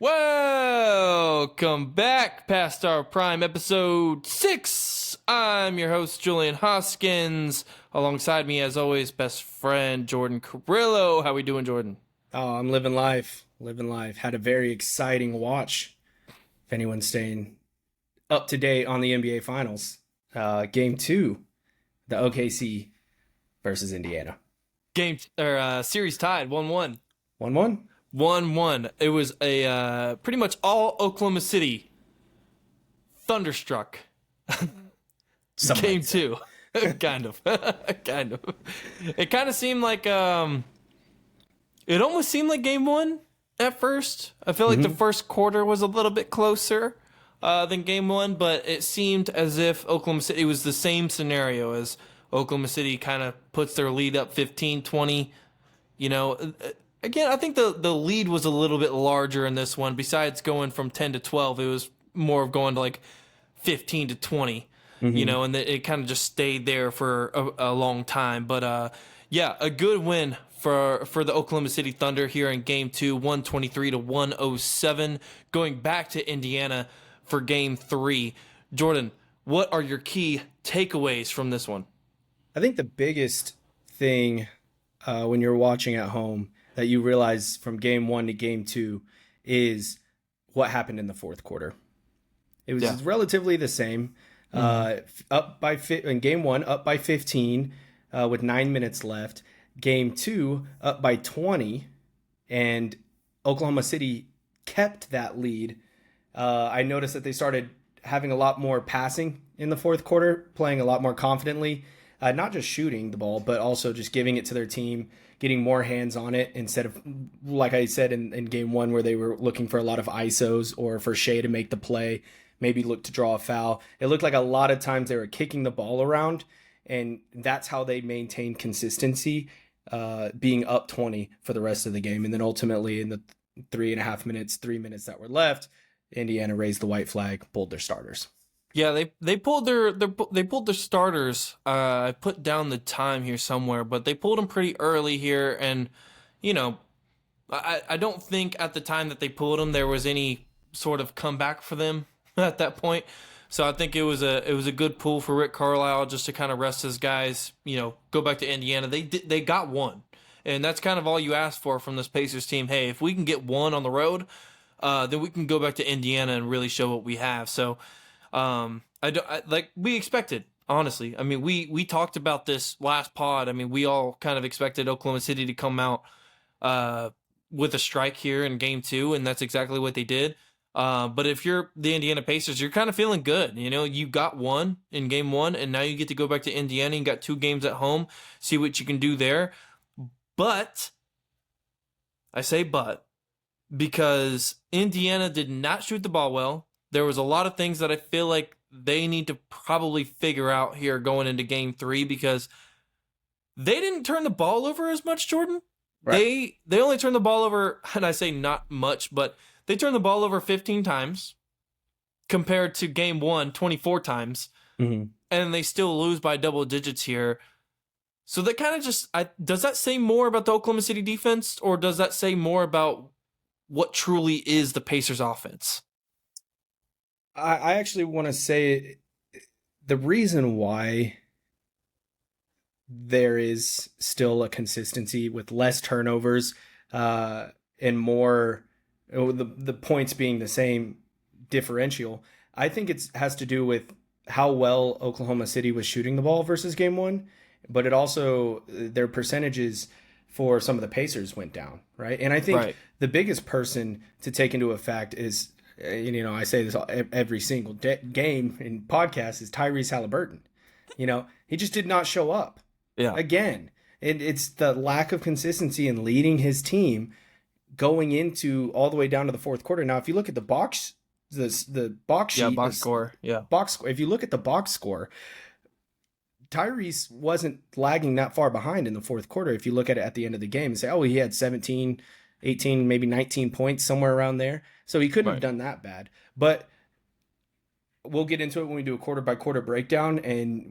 Welcome back, Past Our Prime, episode 6. I'm your host, Julian Hoskins. Alongside me, as always, best friend, Jordan Carrillo. How we doing, Jordan? Oh, I'm living life. Living life. Had a very exciting watch. If anyone's staying up to date on the NBA Finals, Game 2, the OKC versus Indiana. Series tied, 1-1. 1-1? 1-1. It was a pretty much all Oklahoma City thunderstruck game 2. kind of. It kind of seemed like it almost seemed like game 1 at first. I feel like the first quarter was a little bit closer than game 1, but it seemed as if Oklahoma City, it was the same scenario as Oklahoma City kind of puts their lead up 15-20. Again, I think the lead was a little bit larger in this one. Besides going from 10 to 12, it was more of going to like 15 to 20, and it kind of just stayed there for a long time. But a good win for the Oklahoma City Thunder here in game 2, 123 to 107, going back to Indiana for game 3. Jordan, what are your key takeaways from this one? I think the biggest thing when you're watching at home that you realize from game 1 to game 2 is what happened in the fourth quarter. It was relatively the same. In game 1, up by 15 with 9 minutes left. Game 2, up by 20, and Oklahoma City kept that lead. I noticed that they started having a lot more passing in the fourth quarter, playing a lot more confidently, not just shooting the ball, but also just giving it to their team, getting more hands on it instead of, like I said, in game 1 where they were looking for a lot of ISOs or for Shea to make the play, maybe look to draw a foul. It looked like a lot of times they were kicking the ball around, and that's how they maintained consistency, being up 20 for the rest of the game. And then ultimately in the 3 minutes that were left, Indiana raised the white flag, pulled their starters. Yeah, they pulled their starters. I put down the time here somewhere, but they pulled them pretty early here, and I don't think at the time that they pulled them there was any sort of comeback for them at that point. So I think it was a good pull for Rick Carlisle just to kind of rest his guys. Go back to Indiana. They got one, and that's kind of all you ask for from this Pacers team. Hey, if we can get one on the road, then we can go back to Indiana and really show what we have. So. Like we expected, honestly. I mean, we talked about this last pod. I mean, we all kind of expected Oklahoma City to come out with a strike here in game 2, and that's exactly what they did. But if you're the Indiana Pacers, you're kind of feeling good. You got one in game 1, and now you get to go back to Indiana and got 2 games at home, see what you can do there. But I say but because Indiana did not shoot the ball well. There was a lot of things that I feel like they need to probably figure out here going into game 3 because they didn't turn the ball over as much, Jordan. Right. They only turned the ball over, and I say not much, but they turned the ball over 15 times compared to game 1, 24 times. And they still lose by double digits here. So that kind of just, does that say more about the Oklahoma City defense, or does that say more about what truly is the Pacers offense? I actually want to say the reason why there is still a consistency with less turnovers and more, the points being the same differential, I think it has to do with how well Oklahoma City was shooting the ball versus game 1, but it also, their percentages for some of the Pacers went down, right? And I think the biggest person to take into effect is, I say this every single game in podcast, is Tyrese Halliburton. He just did not show up. Again. And it's the lack of consistency in leading his team going into all the way down to the fourth quarter. Now, if you look at the box sheet, box score. If you look at the box score, Tyrese wasn't lagging that far behind in the fourth quarter. If you look at it at the end of the game and say, oh, he had 17, 18, maybe 19 points, somewhere around there. So he couldn't have done that bad. But we'll get into it when we do a quarter by quarter breakdown, and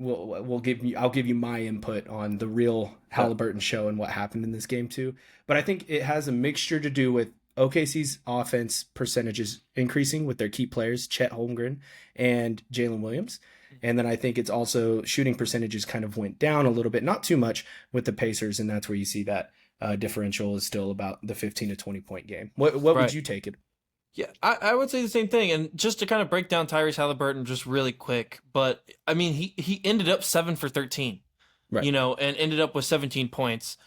I'll give you my input on the real Halliburton show and what happened in this game too. But I think it has a mixture to do with OKC's offense percentage is increasing with their key players, Chet Holmgren and Jalen Williams. And then I think it's also shooting percentages kind of went down a little bit, not too much with the Pacers. And that's where you see that differential is still about the 15 to 20 point game. What would you take it? Yeah, I would say the same thing. And just to kind of break down Tyrese Halliburton just really quick, but I mean, he ended up 7 for 13, Right. and ended up with 17 points.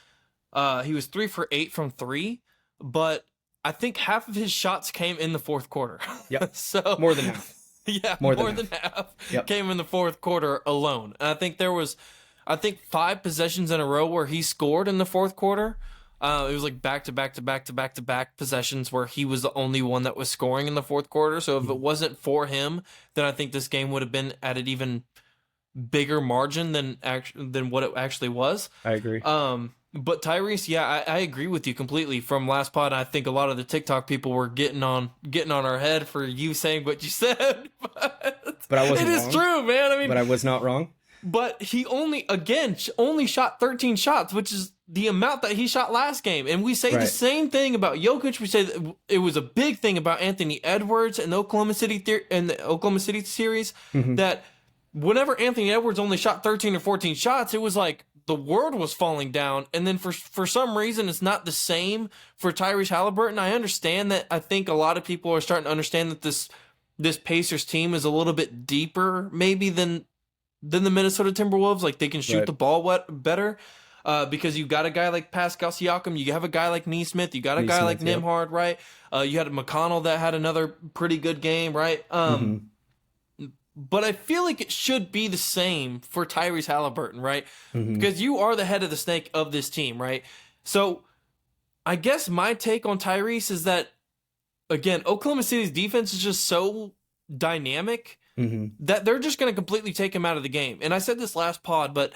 He was 3 for 8 from 3, but I think half of his shots came in the fourth quarter. Yep. So more than half. Yeah, more than half Yep. came in the fourth quarter alone. And I think there was, 5 possessions in a row where he scored in the fourth quarter. It was like back to back possessions where he was the only one that was scoring in the fourth quarter. So if it wasn't for him, then I think this game would have been at an even bigger margin than what it actually was. I agree. But Tyrese, yeah, I agree with you completely. From last pod, I think a lot of the TikTok people were getting on our head for you saying what you said. But I wasn't It is wrong. true, man. I mean, But I was not wrong. but he only shot 13 shots, which is the amount that he shot last game. And we say the Right. same thing about Jokic. We say that it was a big thing about Anthony Edwards and the Oklahoma City series, that whenever Anthony Edwards only shot 13 or 14 shots, it was like the world was falling down. And then for some reason, it's not the same for Tyrese Halliburton. I understand that. I think a lot of people are starting to understand that this Pacers team is a little bit deeper maybe than the Minnesota Timberwolves. Like, they can shoot Right. the ball better because you got a guy like Pascal Siakam, you have a guy like Nesmith, you got a guy like Yep. Nembhard, right? You had McConnell that had another pretty good game, right? But I feel like it should be the same for Tyrese Halliburton, right? Because you are the head of the snake of this team, right? So I guess my take on Tyrese is that, again, Oklahoma City's defense is just so dynamic that they're just going to completely take him out of the game. And I said this last pod, but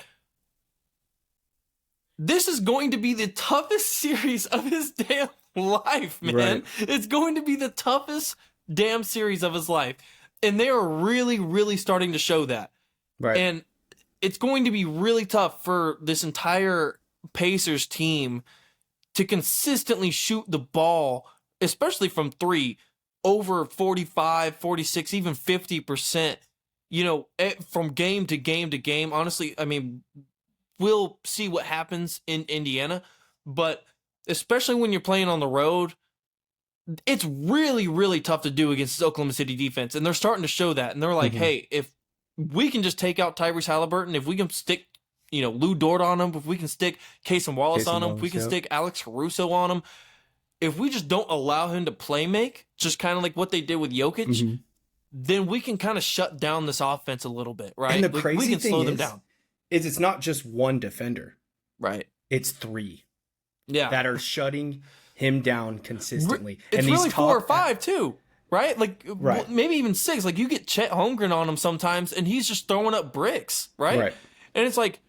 this is going to be the toughest series of his damn life, man. Right. It's going to be the toughest damn series of his life. And they are really, really starting to show that. Right. And it's going to be really tough for this entire Pacers team to consistently shoot the ball, especially from 3, over 45, 46, even 50%, from game to game to game. Honestly, I mean, we'll see what happens in Indiana, but especially when you're playing on the road, it's really, really tough to do against this Oklahoma City defense. And they're starting to show that. And they're like, hey, if we can just take out Tyrese Halliburton, if we can stick, Lou Dort on him, if we can stick Casey Wallace on him, if we can stick Alex Caruso on him, if we just don't allow him to play make, just kind of like what they did with Jokic, then we can kind of shut down this offense a little bit, right? And the crazy we can thing slow them down. is it's not just one defender. Right. It's 3 Yeah. that are shutting him down consistently. It's and really these 4 or 5 too, right? Like Right. maybe even 6. Like, you get Chet Holmgren on him sometimes, and he's just throwing up bricks, right? Right. And it's like,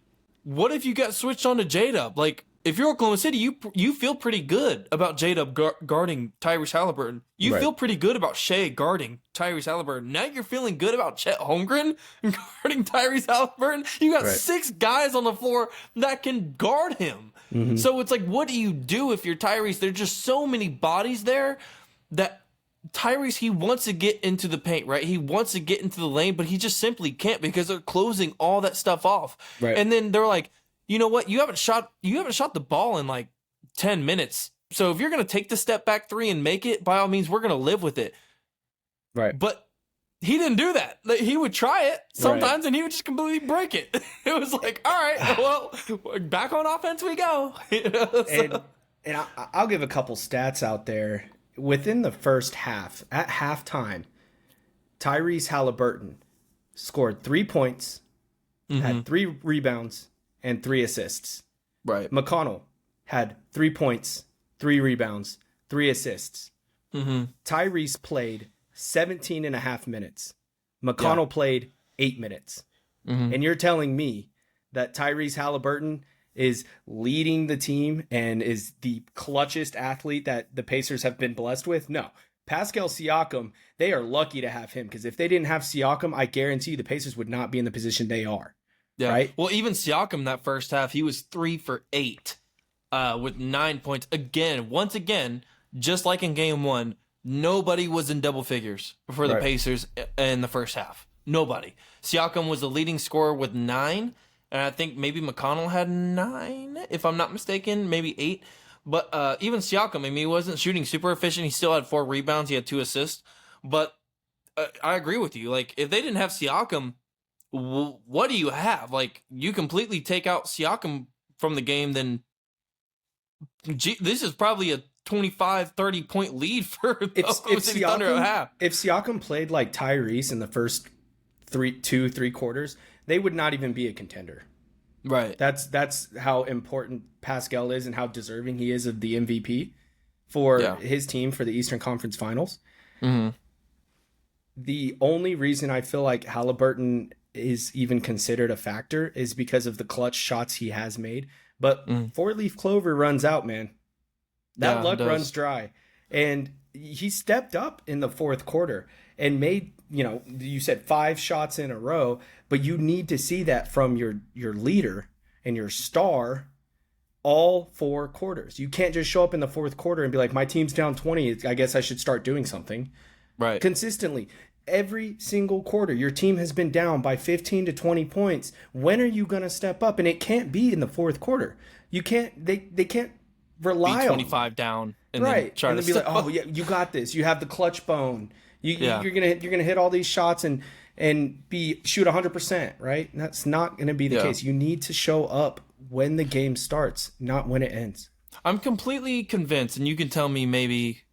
what if you got switched on to J-Dub? Like, if you're Oklahoma City, you feel pretty good about J-Dub guarding Tyrese Halliburton. You Right. feel pretty good about Shea guarding Tyrese Halliburton. Now you're feeling good about Chet Holmgren guarding Tyrese Halliburton. You got Right. 6 guys on the floor that can guard him. So it's like, what do you do if you're Tyrese? There's just so many bodies there that Tyrese, he wants to get into the paint, right? He wants to get into the lane, but he just simply can't because they're closing all that stuff off. Right. And then they're like, you know what? You haven't shot the ball in like 10 minutes. So if you're going to take the step back 3 and make it, by all means, we're going to live with it. Right. But he didn't do that. Like, he would try it sometimes, and he would just completely break it. It was like, all right, well, back on offense we go. And I'll give a couple stats out there. Within the first half, at halftime, Tyrese Halliburton scored 3 points, had 3 rebounds, and 3 assists. Right. McConnell had 3 points, 3 rebounds, 3 assists. Tyrese played 17 and a half minutes. McConnell played 8 minutes. And you're telling me that Tyrese Halliburton is leading the team and is the clutchest athlete that the Pacers have been blessed with? No. Pascal Siakam, they are lucky to have him, because if they didn't have Siakam, I guarantee you the Pacers would not be in the position they are. Yeah. Right? Well, even Siakam that first half, he was 3 for 8 with 9 points. Once again, just like in game one, nobody was in double figures for the Right. Pacers in the first half. Nobody. Siakam was the leading scorer with 9, and I think maybe McConnell had 9, if I'm not mistaken, maybe 8. But even Siakam, I mean, he wasn't shooting super efficient. He still had 4 rebounds. He had 2 assists. But I agree with you. Like, if they didn't have Siakam, what do you have? Like, you completely take out Siakam from the game, then this is probably a 25, 30-point lead for Oklahoma City Thunder at half. If Siakam played like Tyrese in the first 3 quarters, they would not even be a contender. Right. That's how important Pascal is and how deserving he is of the MVP for his team for the Eastern Conference Finals. Mm-hmm. The only reason I feel like Halliburton is even considered a factor is because of the clutch shots he has made. But 4-leaf clover runs out, man. That luck runs dry. And he stepped up in the fourth quarter and made, you said 5 shots in a row, but you need to see that from your leader and your star all 4 quarters. You can't just show up in the fourth quarter and be like, my team's down 20. I guess I should start doing something. Right. Consistently. Every single quarter, your team has been down by 15 to 20 points. When are you going to step up? And it can't be in the fourth quarter. You can't, they can't rely be on 25 down and right. then try and to then be like, step oh up. yeah, you got this. You have the clutch bone. You're gonna hit all these shots and shoot 100%, right? And that's not gonna be the case. You need to show up when the game starts, not when it ends. I'm completely convinced, and you can tell me maybe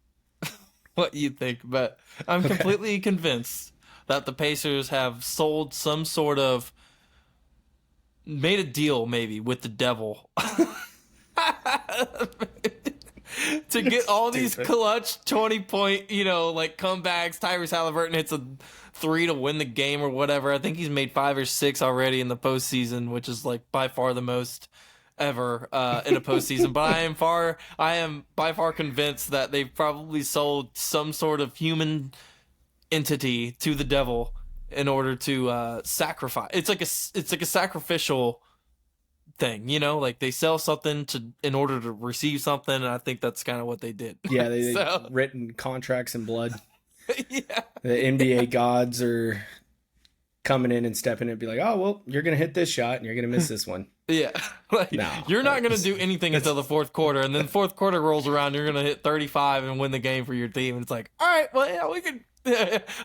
what you think, but I'm completely convinced that the Pacers have sold some sort of made a deal maybe with the devil to get all these clutch 20-point, like comebacks. Tyrese Halliburton hits a 3 to win the game or whatever. I think he's made 5 or 6 already in the postseason, which is like by far the most ever in a postseason. But I am by far convinced that they've probably sold some sort of human entity to the devil in order to sacrifice. It's like a sacrificial thing, like they sell something in order to receive something, and I think that's kind of what they did. Yeah, they written contracts in blood. Yeah, the NBA gods are coming in and stepping in and be like, oh well, you're gonna hit this shot and you're gonna miss this one. Yeah, you're not gonna do anything until the fourth quarter, and then fourth quarter rolls around, you're gonna hit 35 and win the game for your team. And it's like, all right, well, yeah, we can.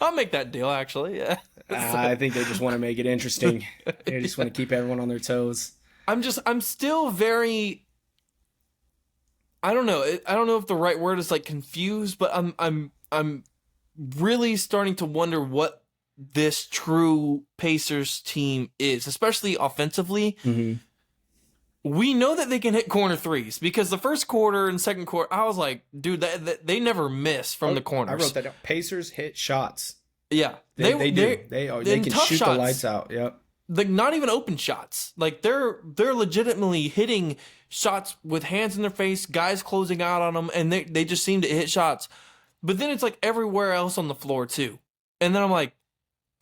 I'll make that deal, actually. Yeah, I think they just want to make it interesting. They just want to keep everyone on their toes. I'm still very, I don't know if the right word is like confused, but I'm really starting to wonder what this true Pacers team is, especially offensively. Mm-hmm. We know that they can hit corner threes because the first quarter and second quarter, I was like, dude, they never miss from the corners. I wrote that down. Pacers hit shots. Yeah, they do. They can shoot shots. the lights out. Yep. Like not even open shots. Like they're legitimately hitting shots with hands in their face, guys closing out on them, and they just seem to hit shots. But then it's like everywhere else on the floor too. And then I'm like,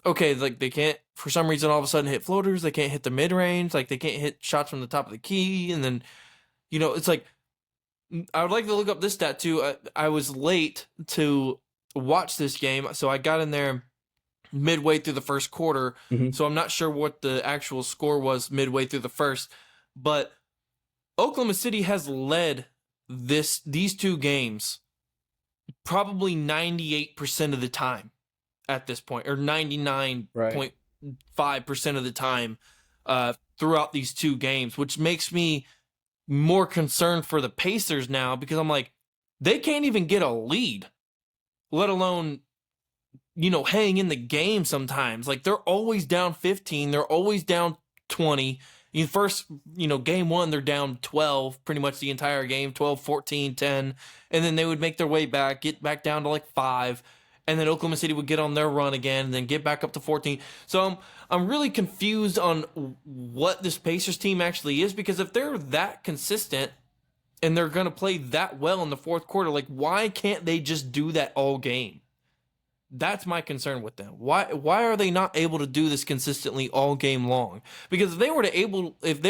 okay, like they can't for some reason all of a sudden hit floaters. They can't hit the mid range. Like they can't hit shots from the top of the key. And then, it's like I would like to look up this stat too. I was late to watch this game, so I got in there midway through the first quarter. Mm-hmm. So I'm not sure what the actual score was midway through the first, but Oklahoma City has led these 2 games probably 98% of the time at this point, or 99.5% of the time throughout these 2 games, which makes me more concerned for the Pacers now because I'm like, they can't even get a lead, let alone hang in the game sometimes. Like they're always down 15. They're always down 20. First, game 1, they're down 12 pretty much the entire game, 12, 14, 10. And then they would make their way back, get back down to like 5. And then Oklahoma City would get on their run again and then get back up to 14. So I'm really confused on what this Pacers team actually is, because if they're that consistent and they're going to play that well in the fourth quarter, like why can't they just do that all game? That's my concern with them. Why are they not able to do this consistently all game long? Because if they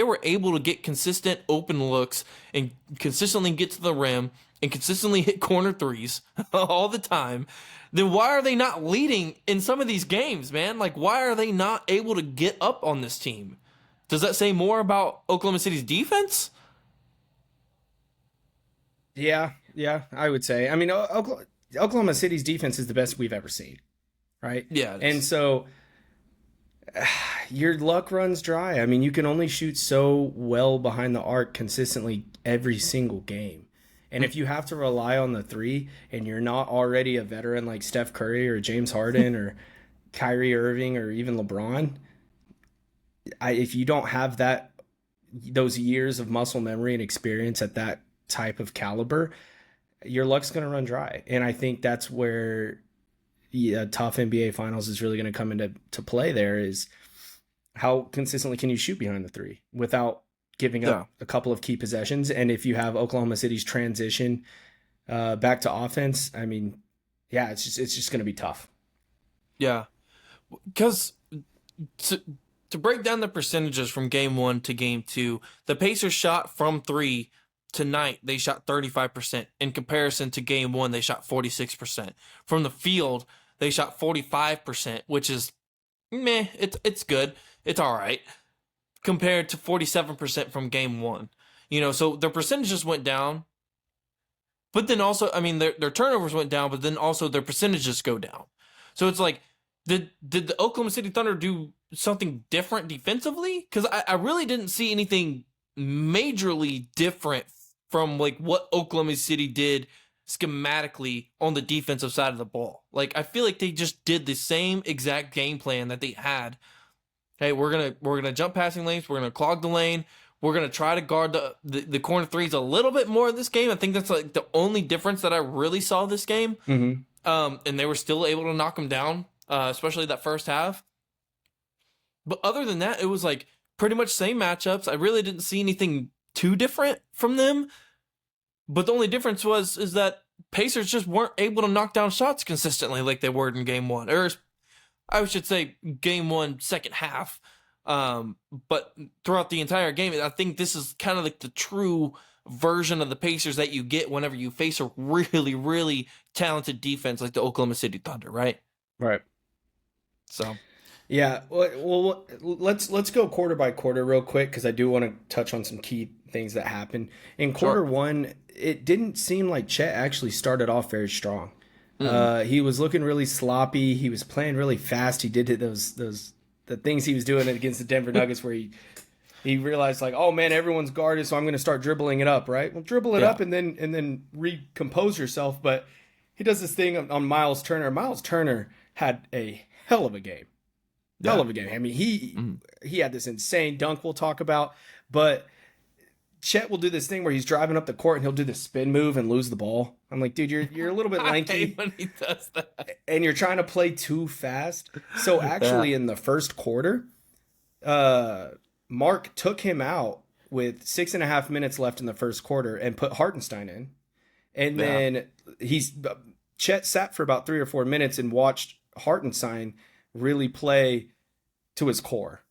were able to get consistent open looks and consistently get to the rim and consistently hit corner threes all the time, then why are they not leading in some of these games, man? Like, why are they not able to get up on this team? Does that say more about Oklahoma City's defense? Yeah, I would say. I mean, Oklahoma City's defense is the best we've ever seen, right? Yeah. And so your luck runs dry. I mean, you can only shoot so well behind the arc consistently every single game. And if you have to rely on the three and you're not already a veteran like Steph Curry or James Harden or Kyrie Irving or even LeBron, if you don't have those years of muscle memory and experience at that type of caliber, your luck's going to run dry. And I think that's where a tough NBA Finals is really going to come into play. There is how consistently can you shoot behind the three without giving up a couple of key possessions. And if you have Oklahoma City's transition back to offense, I mean, yeah, it's just going to be tough. Yeah, because to break down the percentages from game 1 to game 2, the Pacers shot from 3 tonight. They shot 35%. In comparison to game 1, they shot 46%. From the field, they shot 45%, which is meh. It's good. It's all right. Compared to 47% from game 1. So their percentages went down. But then also, I mean, their turnovers went down, but then also their percentages go down. So it's like, did the Oklahoma City Thunder do something different defensively? Because I really didn't see anything majorly different from like what Oklahoma City did schematically on the defensive side of the ball. Like, I feel like they just did the same exact game plan that they had. Hey, we're gonna jump passing lanes. We're gonna clog the lane. We're gonna try to guard the corner threes a little bit more in this game. I think that's like the only difference that I really saw this game. Mm-hmm. And they were still able to knock them down, especially that first half. But other than that, it was like pretty much same matchups. I really didn't see anything too different from them. But the only difference is that Pacers just weren't able to knock down shots consistently like they were in game 1, or I should say game 1, second half. But throughout the entire game, I think this is kind of like the true version of the Pacers that you get whenever you face a really, really talented defense like the Oklahoma City Thunder, right? Right. So, yeah. Well, let's go quarter by quarter real quick, because I do want to touch on some key things that happened in quarter 1. It didn't seem like Chet actually started off very strong. Mm-hmm. He was looking really sloppy. He was playing really fast. He did the things he was doing against the Denver Nuggets where he realized, like, oh man, everyone's guarded, so I'm going to start dribbling it up, right? Well, dribble it up and then recompose yourself. But he does this thing on Miles Turner. Miles Turner had a hell of a game. Hell of a game. I mean, he had this insane dunk we'll talk about, but Chet will do this thing where he's driving up the court and he'll do the spin move and lose the ball. I'm like, dude, you're a little bit lanky. I hate when he does that. And you're trying to play too fast. So actually in the first quarter, Mark took him out with 6.5 minutes left in the first quarter and put Hartenstein in. And then Chet sat for about 3 or 4 minutes and watched Hartenstein really play to his core.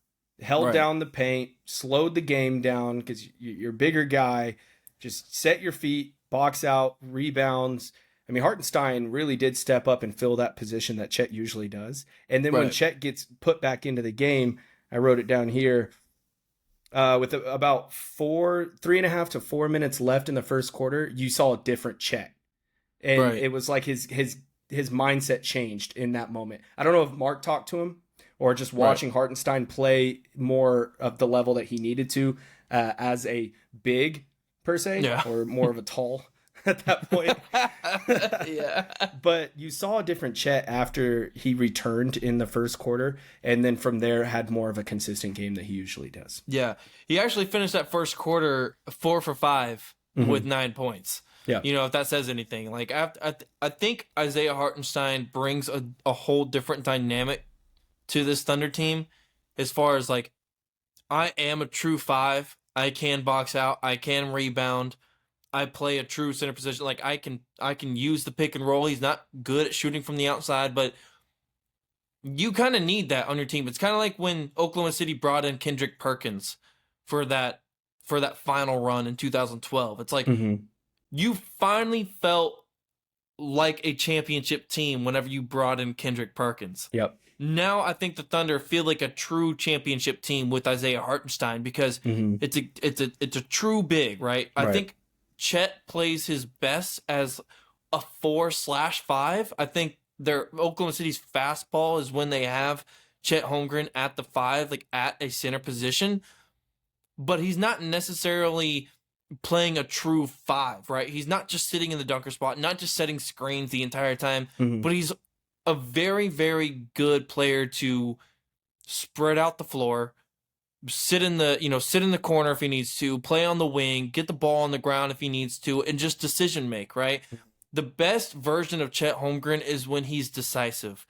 Held down the paint, slowed the game down because you're a bigger guy. Just set your feet, box out, rebounds. I mean, Hartenstein really did step up and fill that position that Chet usually does. And then when Chet gets put back into the game, I wrote it down here, with about 3.5 to 4 minutes left in the first quarter, you saw a different Chet. And it was like his mindset changed in that moment. I don't know if Mark talked to him, or just watching Hartenstein play more of the level that he needed to as a big, per se, or more of a tall at that point. But you saw a different Chet after he returned in the first quarter, and then from there had more of a consistent game that he usually does. Yeah. He actually finished that first quarter 4 for 5 with 9 points. Yeah. If that says anything. Like, I think Isaiah Hartenstein brings a whole different dynamic to this Thunder team, as far as like, I am a true 5. I can box out. I can rebound. I play a true center position. Like, I can use the pick and roll. He's not good at shooting from the outside, but you kind of need that on your team. It's kind of like when Oklahoma City brought in Kendrick Perkins for that final run in 2012. It's like, you finally felt like a championship team whenever you brought in Kendrick Perkins. Yep. Now I think the Thunder feel like a true championship team with Isaiah Hartenstein because it's a true big, right? I think Chet plays his best as a 4/5. I think their Oklahoma City's fastball is when they have Chet Holmgren at the 5, like at a center position, but he's not necessarily playing a true 5, right? He's not just sitting in the dunker spot, not just setting screens the entire time, but he's a very, very good player to spread out the floor, sit in the corner if he needs to, play on the wing, get the ball on the ground if he needs to, and just decision make, right? The best version of Chet Holmgren is when he's decisive.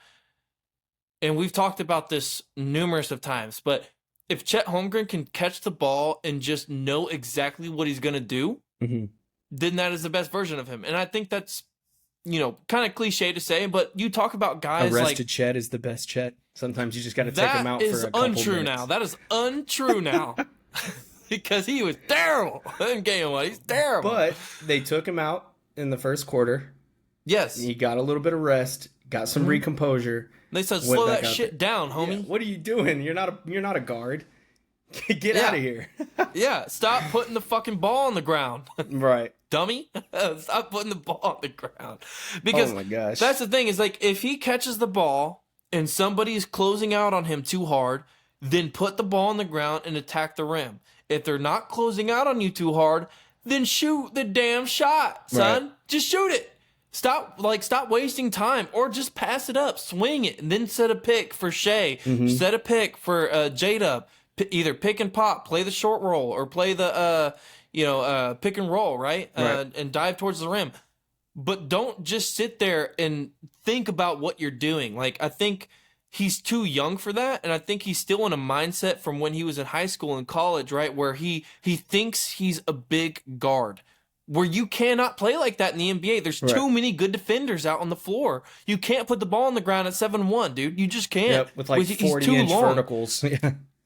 And we've talked about this numerous of times, but if Chet Holmgren can catch the ball and just know exactly what he's going to do, then that is the best version of him. And I think that's, kind of cliche to say, but you talk about guys Arrested Chet is the best Chet. Sometimes you just got to take him out for a couple minutes. That is untrue now. Because he was terrible in game 1. He's terrible. But they took him out in the first quarter. Yes. He got a little bit of rest, got some recomposure. They said, slow that shit down, homie. Yeah, what are you doing? You're not a guard. Get out of here. Yeah, stop putting the fucking ball on the ground. Right. Dummy. Stop putting the ball on the ground. Because oh my gosh. That's the thing is like if he catches the ball and somebody's closing out on him too hard, then put the ball on the ground and attack the rim. If they're not closing out on you too hard, then shoot the damn shot, son. Right. Just shoot it. Stop wasting time, or just pass it up, swing it, and then set a pick for Shea, set a pick for J-Dub. Either pick and pop, play the short roll, or play the pick and roll, right? And dive towards the rim. But don't just sit there and think about what you're doing. Like, I think he's too young for that, and I think he's still in a mindset from when he was in high school and college, right, where he thinks he's a big guard. Where you cannot play like that in the NBA. There's too many good defenders out on the floor. You can't put the ball on the ground at 7-1, dude. You just can't. Yep, with like 40-inch verticals.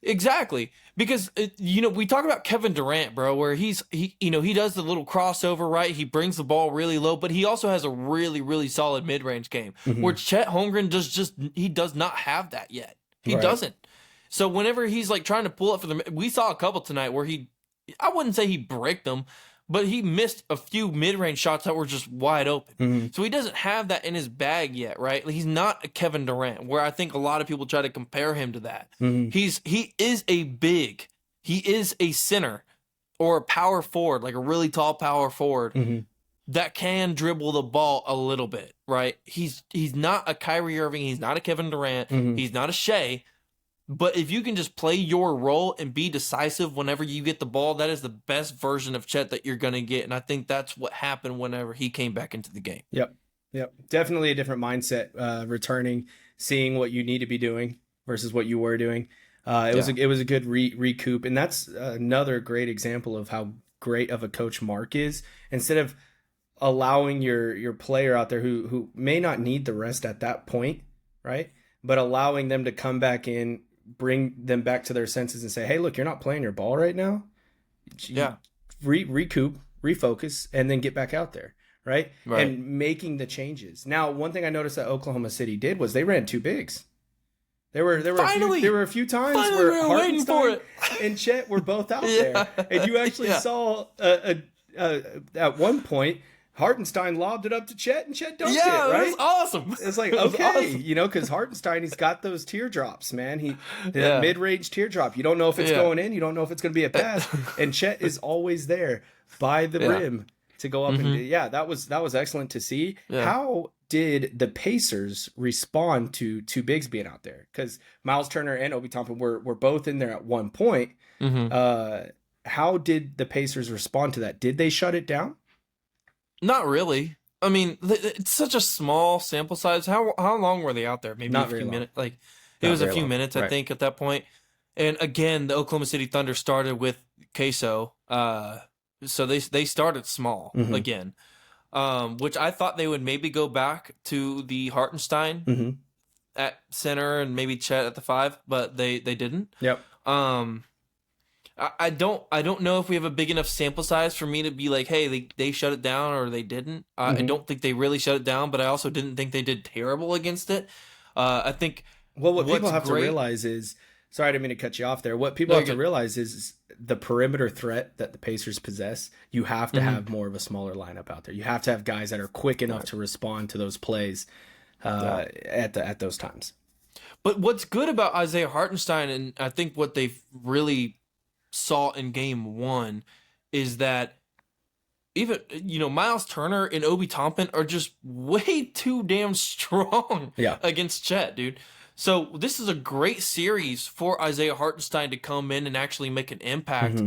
Exactly. Because, we talk about Kevin Durant, bro, where he does the little crossover, right? He brings the ball really low, but he also has a really, really solid mid-range game. Where Chet Holmgren does not have that yet. He doesn't. So whenever he's like trying to pull up for them, we saw a couple tonight where I wouldn't say he bricked them, but he missed a few mid-range shots that were just wide open. So he doesn't have that in his bag yet, right? Like, he's not a Kevin Durant, where I think a lot of people try to compare him to that. He is a big. He is a center or a power forward, like a really tall power forward that can dribble the ball a little bit, right? He's not a Kyrie Irving. He's not a Kevin Durant. He's not a Shea. But if you can just play your role and be decisive whenever you get the ball, that is the best version of Chet that you're going to get. And I think that's what happened whenever he came back into the game. Yep. Definitely a different mindset, returning, seeing what you need to be doing versus what you were doing. It was a good recoup. And that's another great example of how great of a coach Mark is. Instead of allowing your player out there who may not need the rest at that point, right? But allowing them to come back in, bring them back to their senses and say, hey, look, you're not playing your ball right now. Recoup, refocus, and then get back out there, right? And making the changes. Now, one thing I noticed that Oklahoma City did was they ran two bigs. There were a few times where Hartenstein and Chet were both out there. And you actually saw at one point, Hartenstein lobbed it up to Chet, and Chet dunked it, right? It was awesome. It's like, okay, because Hartenstein, he's got those teardrops, man. That mid-range teardrop. You don't know if it's going in. You don't know if it's going to be a pass. And Chet is always there by the rim to go up. And that was excellent to see. Yeah. How did the Pacers respond to two bigs being out there? Because Miles Turner and Obi Toppin were both in there at one point. How did the Pacers respond to that? Did they shut it down? Not really. I mean, it's such a small sample size. How long were they out there? Maybe a few minutes. Like, it was a few minutes, I think, at that point. And again, the Oklahoma City Thunder started with queso. So they started small again, which I thought they would maybe go back to the Hartenstein at center and maybe Chet at the 5, but they didn't. Yep. I don't know if we have a big enough sample size for me to be like, hey, they shut it down or they didn't. I don't think they really shut it down, but I also didn't think they did terrible against it. I think Well, what people what's have to great. realize is, sorry, I didn't mean to cut you off there. What people No, have you're to good. realize is the perimeter threat that the Pacers possess. You have to have more of a smaller lineup out there. You have to have guys that are quick enough to respond to those plays at those times. But what's good about Isaiah Hartenstein, and I think what they really saw in game one, is that even Miles Turner and Obi Toppin are just way too damn strong Yeah. against Chet, dude. So this is a great series for Isaiah Hartenstein to come in and actually make an impact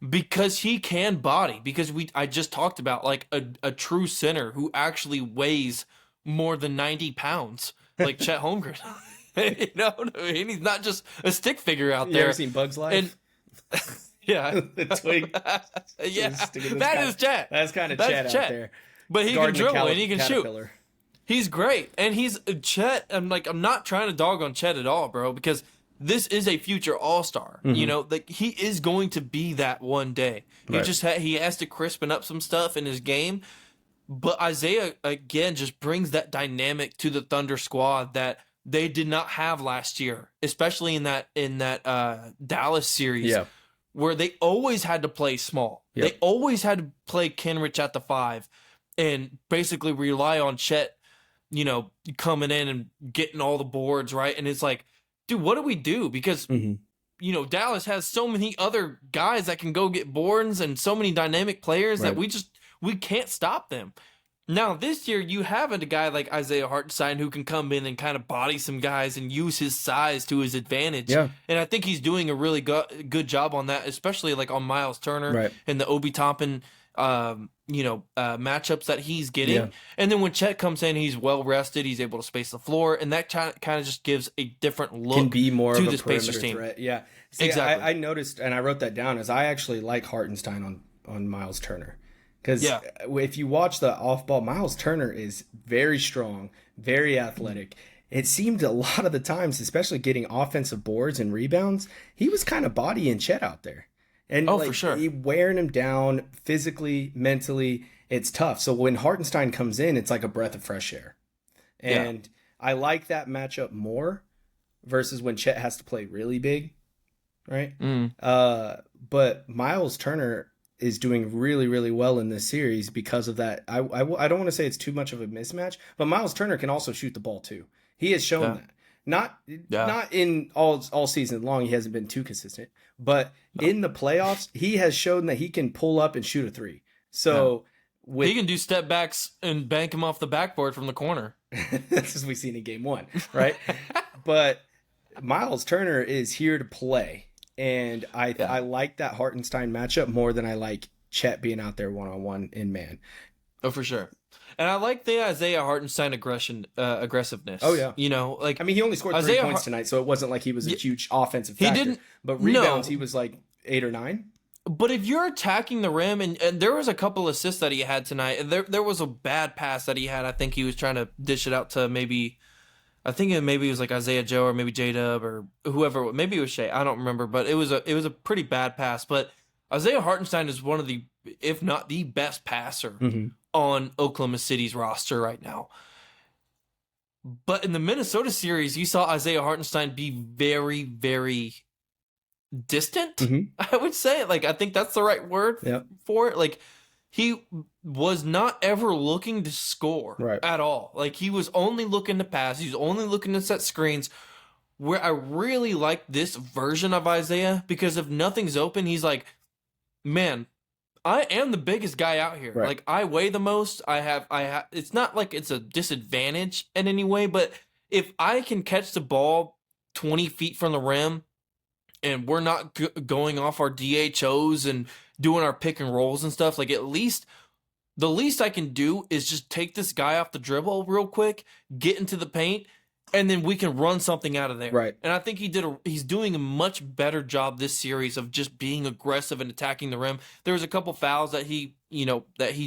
because he can body. Because I just talked about like a true center who actually weighs more than 90 pounds, like Chet Holmgren. You know what I mean? He's not just a stick figure out You there. ever seen Bugs Life? And yeah, The twig. yeah, Sticking this that guy- is Chet. That's kind of That's Chet out Chet. there. But he can Guarding the dribble and he can shoot. caterpillar. He's great, and he's Chet. I'm not trying to dog on Chet at all, bro, because this is a future All-Star. You know, like he is going to be that one day. He Right. just he has to crispen up some stuff in his game. But Isaiah again just brings that dynamic to the Thunder squad that they did not have last year, especially in that Dallas series. Yeah. Where they always had to play small. Yep. They always had to play Kenrich at the 5 and basically rely on Chet, coming in and getting all the boards, right? And it's like, dude, what do we do? Because, Dallas has so many other guys that can go get boards and so many dynamic players that Right. we can't stop them. Now, this year, you have a guy like Isaiah Hartenstein who can come in and kind of body some guys and use his size to his advantage. Yeah. And I think he's doing a really good job on that, especially like on Miles Turner Right. and the Obi Toppin, matchups that he's getting. Yeah. And then when Chet comes in, he's well rested. He's able to space the floor. And that kind of just gives a different look Can be more to of a this Pacers perimeter team. threat. Yeah. See, Exactly. I noticed, and I wrote that down, is I actually like Hartenstein on Miles Turner. Because Yeah. if you watch the off ball, Miles Turner is very strong, very athletic. It seemed a lot of the times, especially getting offensive boards and rebounds, he was kind of bodying Chet out there. And For sure. wearing him down physically, mentally, it's tough. So when Hartenstein comes in, it's like a breath of fresh air. And I like that matchup more versus when Chet has to play really big, right? But Miles Turner is doing really, really well in this series because of that. I don't want to say it's too much of a mismatch, but Miles Turner can also shoot the ball too. He has shown that. Not in all season long. He hasn't been too consistent, but in the playoffs, he has shown that he can pull up and shoot a three. So He can do step backs and bank him off the backboard from the corner. that's as we've seen in game one, right? But Miles Turner is here to play. And I like that Hartenstein matchup more than I like Chet being out there one-on-one in man. Oh, for sure. And I like the Isaiah Hartenstein aggressiveness. Oh, yeah. Like I mean, he only scored 3 Isaiah points tonight, so it wasn't like he was a huge offensive He factor. didn't- But rebounds, no. he was like 8 or 9. But if you're attacking the rim, and there was a couple assists that he had tonight, and there was a bad pass that he had. I think he was trying to dish it out to maybe it was like Isaiah Joe or maybe J-Dub or whoever. Maybe it was Shea. I don't remember, but it was a pretty bad pass. But Isaiah Hartenstein is one of the, if not the best passer on Oklahoma City's roster right now. But in the Minnesota series, you saw Isaiah Hartenstein be very, very distant, I would say. Like, I think that's the right word for it. Like, he was not ever looking to score at all. Like, he was only looking to pass. He was only looking to set screens. Where I really like this version of Isaiah, because if nothing's open, he's like, man, I am the biggest guy out here. Right. Like, I weigh the most. I have. It's not like it's a disadvantage in any way, but if I can catch the ball 20 feet from the rim, and we're not going off our DHOs and doing our pick and rolls and stuff, like the least I can do is just take this guy off the dribble real quick, get into the paint, and then we can run something out of there. Right. And I think he's doing a much better job this series of just being aggressive and attacking the rim. There was a couple fouls that he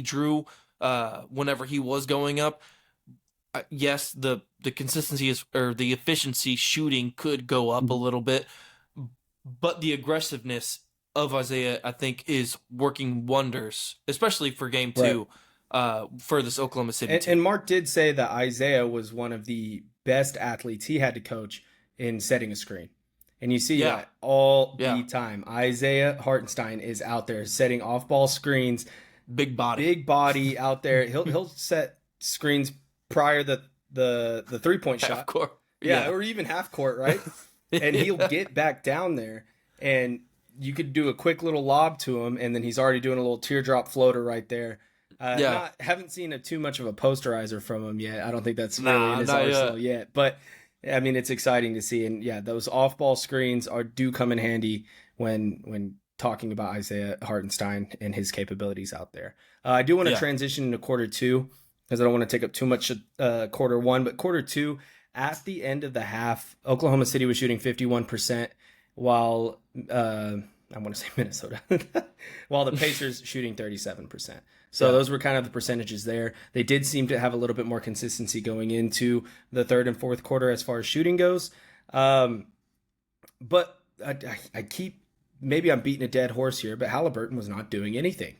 drew whenever he was going up. Yes, the consistency or the efficiency shooting could go up a little bit, but the aggressiveness of Isaiah, I think, is working wonders, especially for game Right. two, for this Oklahoma City And, team. and Mark did say that Isaiah was one of the best athletes he had to coach in setting a screen. And you see Yeah, that all yeah, the time. Isaiah Hartenstein is out there setting off-ball screens, big body. big body out there. He'll set screens prior the three-point Half shot. court. Yeah, Yeah. or even half court, right? And he'll Yeah. get back down there, and you could do a quick little lob to him, and then he's already doing a little teardrop floater right there. Yeah. Not haven't seen too much of a posterizer from him yet. I don't think that's really in Nah, his not arsenal yet. yet, but I mean it's exciting to see. And yeah, those off-ball screens do come in handy when talking about Isaiah Hartenstein and his capabilities out there. I do want to Yeah. transition into quarter two because I don't want to take up too much quarter one, but quarter two. At the end of the half, Oklahoma City was shooting 51%, while I want to say Minnesota, while the Pacers shooting 37%. So Yeah. those were kind of the percentages there. They did seem to have a little bit more consistency going into the third and fourth quarter as far as shooting goes. But I keep, maybe I'm beating a dead horse here, but Halliburton was not doing anything.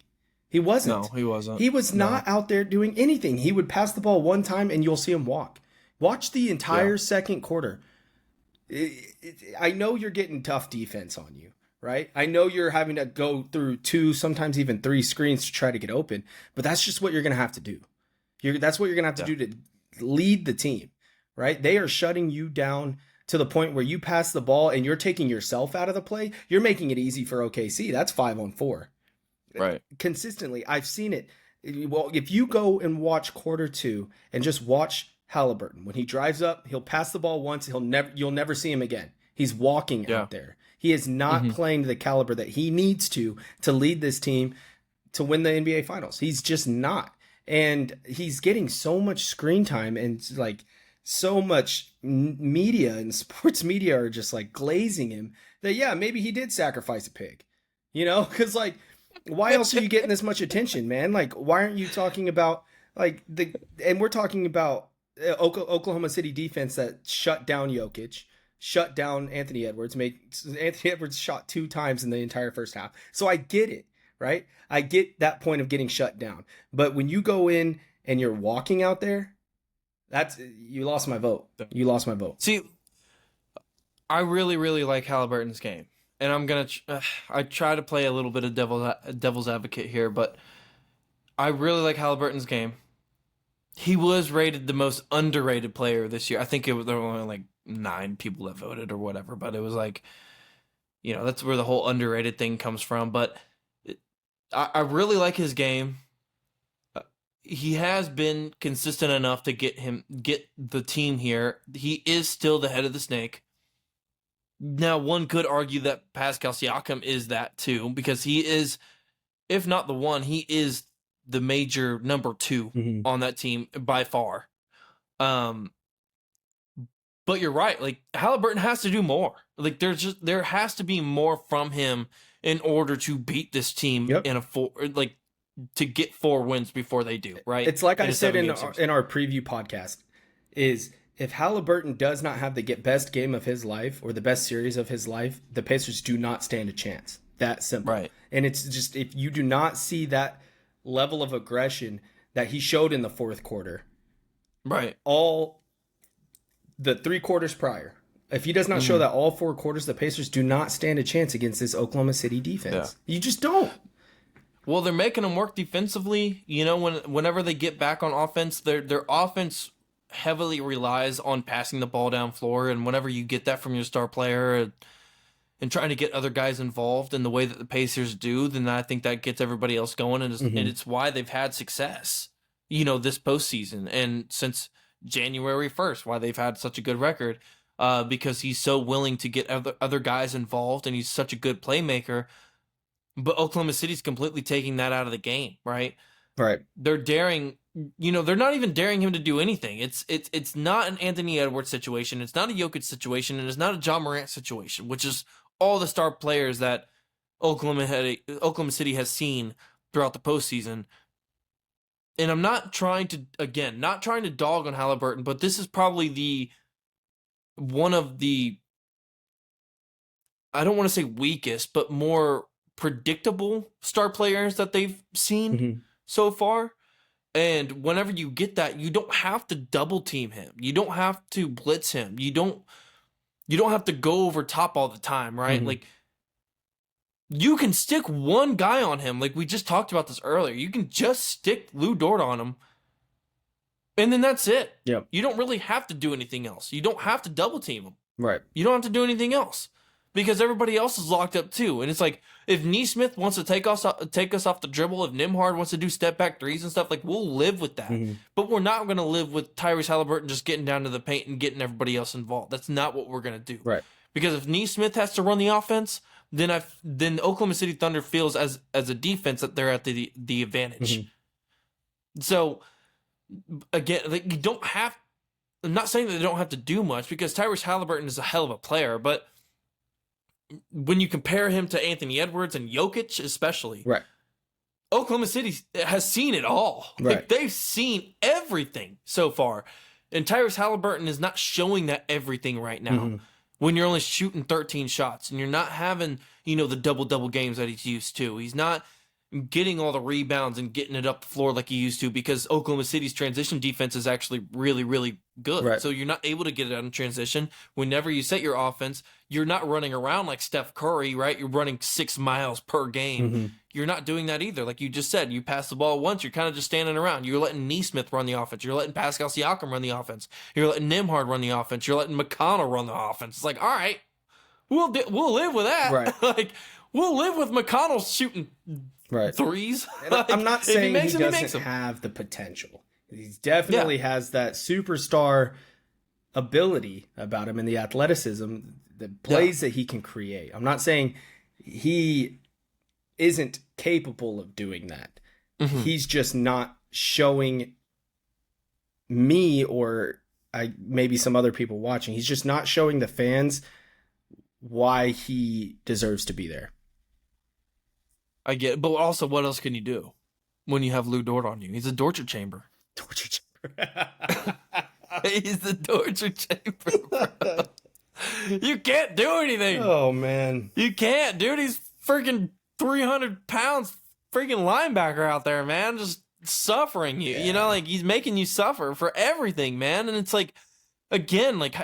He wasn't. No, he wasn't. He was not out there doing anything. He would pass the ball one time and you'll see him walk. Watch the entire Yeah. second quarter. I know you're getting tough defense on you, right? I know you're having to go through two, sometimes even three screens to try to get open, but that's just what you're going to have to do. That's what you're going to have to do to lead the team, right? They are shutting you down to the point where you pass the ball and you're taking yourself out of the play. You're making it easy for OKC. That's 5-on-4. Right. Consistently, I've seen it. Well, if you go and watch quarter two and just watch Halliburton, when he drives up, he'll pass the ball once. You'll never see him again. He's walking Yeah. out there. He is not playing to the caliber that he needs to lead this team to win the NBA Finals. He's just not. And he's getting so much screen time and like so much media and sports media are just like glazing him that, yeah, maybe he did sacrifice a pig, because like, why else are you getting this much attention, man? Like, why aren't you talking about and we're talking about Oklahoma City defense that shut down Jokic, shut down Anthony Edwards. Anthony Edwards shot 2 times in the entire first half. So I get it, right? I get that point of getting shut down. But when you go in and you're walking out there, you lost my vote. You lost my vote. See, I really, really like Halliburton's game. And I'm going to I try to play a little bit of devil's advocate here, but I really like Halliburton's game. He was rated the most underrated player this year. I think there were only like 9 people that voted or whatever, but it was like, that's where the whole underrated thing comes from. But I really like his game. He has been consistent enough to get the team here. He is still the head of the snake. Now, one could argue that Pascal Siakam is that too, because he is, if not the one, he is the major number 2 on that team by far. But you're right. Like, Halliburton has to do more. Like, there has to be more from him in order to beat this team to get 4 wins before they do, right? It's like I said in series. our preview podcast, is if Halliburton does not have the best game of his life or the best series of his life, the Pacers do not stand a chance. That simple. Right. And it's just, if you do not see that level of aggression that he showed in the fourth quarter, right, all the 3 quarters prior, if he does not show that all 4 quarters, the Pacers do not stand a chance against this Oklahoma City defense. You just don't. Well, they're making them work defensively. Whenever they get back on offense, their offense heavily relies on passing the ball down floor, and whenever you get that from your star player and trying to get other guys involved in the way that the Pacers do, then I think that gets everybody else going, and it's why they've had success, this postseason and since January 1st, why they've had such a good record, because he's so willing to get other guys involved, and he's such a good playmaker. But Oklahoma City's completely taking that out of the game, right? Right. They're daring, they're not even daring him to do anything. It's not an Anthony Edwards situation. It's not a Jokic situation, and it's not a John Morant situation, which is all the star players that Oklahoma City has seen throughout the postseason. And I'm not trying to dog on Halliburton, but this is probably one of the I don't want to say weakest, but more predictable star players that they've seen so far. And whenever you get that, you don't have to double team him. You don't have to blitz him. You don't have to go over top all the time, right? Like, you can stick one guy on him. Like, we just talked about this earlier. You can just stick Lou Dort on him, and then that's it. Yep. You don't really have to do anything else. You don't have to double team him. Right. You don't have to do anything else because everybody else is locked up too. And it's like, if Neesmith wants to take us off the dribble, if Nembhard wants to do step back threes and stuff, like, we'll live with that. But we're not going to live with Tyrese Halliburton just getting down to the paint and getting everybody else involved. That's not what we're going to do. Right. Because if Neesmith has to run the offense, then Oklahoma City Thunder feels as a defense that they're at the advantage. So again, like, you don't have. I'm not saying that they don't have to do much because Tyrese Halliburton is a hell of a player, but when you compare him to Anthony Edwards and Jokic, especially, Right. Oklahoma City has seen it all. Right. Like, they've seen everything so far, and Tyrese Halliburton is not showing that everything right now. When you're only shooting 13 shots and you're not having, the double games that he's used to. He's not getting all the rebounds and getting it up the floor like he used to because Oklahoma City's transition defense is actually really, really good. Right. So you're not able to get it out in transition. Whenever you set your offense, you're not running around like Steph Curry, right? You're running 6 miles per game. You're not doing that either. Like you just said, you pass the ball once, you're kind of just standing around. You're letting Neesmith run the offense. You're letting Pascal Siakam run the offense. You're letting Nembhard run the offense. You're letting McConnell run the offense. It's like, all right, we'll live with that. Right. Like, we'll live with McConnell shooting threes. Like, I'm not saying he doesn't have the potential. He definitely has that superstar ability about him and the athleticism, the plays that he can create. I'm not saying he isn't capable of doing that. He's just not showing me or maybe some other people watching. He's just not showing the fans why he deserves to be there. I get it, but also, what else can you do when you have Lou Dort on you? He's a torture chamber. Torture chamber. He's the torture chamber, bro. You can't do anything. Oh, man. You can't, dude. He's freaking 300 pounds freaking linebacker out there, man. Just suffering you. Like, he's making you suffer for everything, man. And it's like, again, like,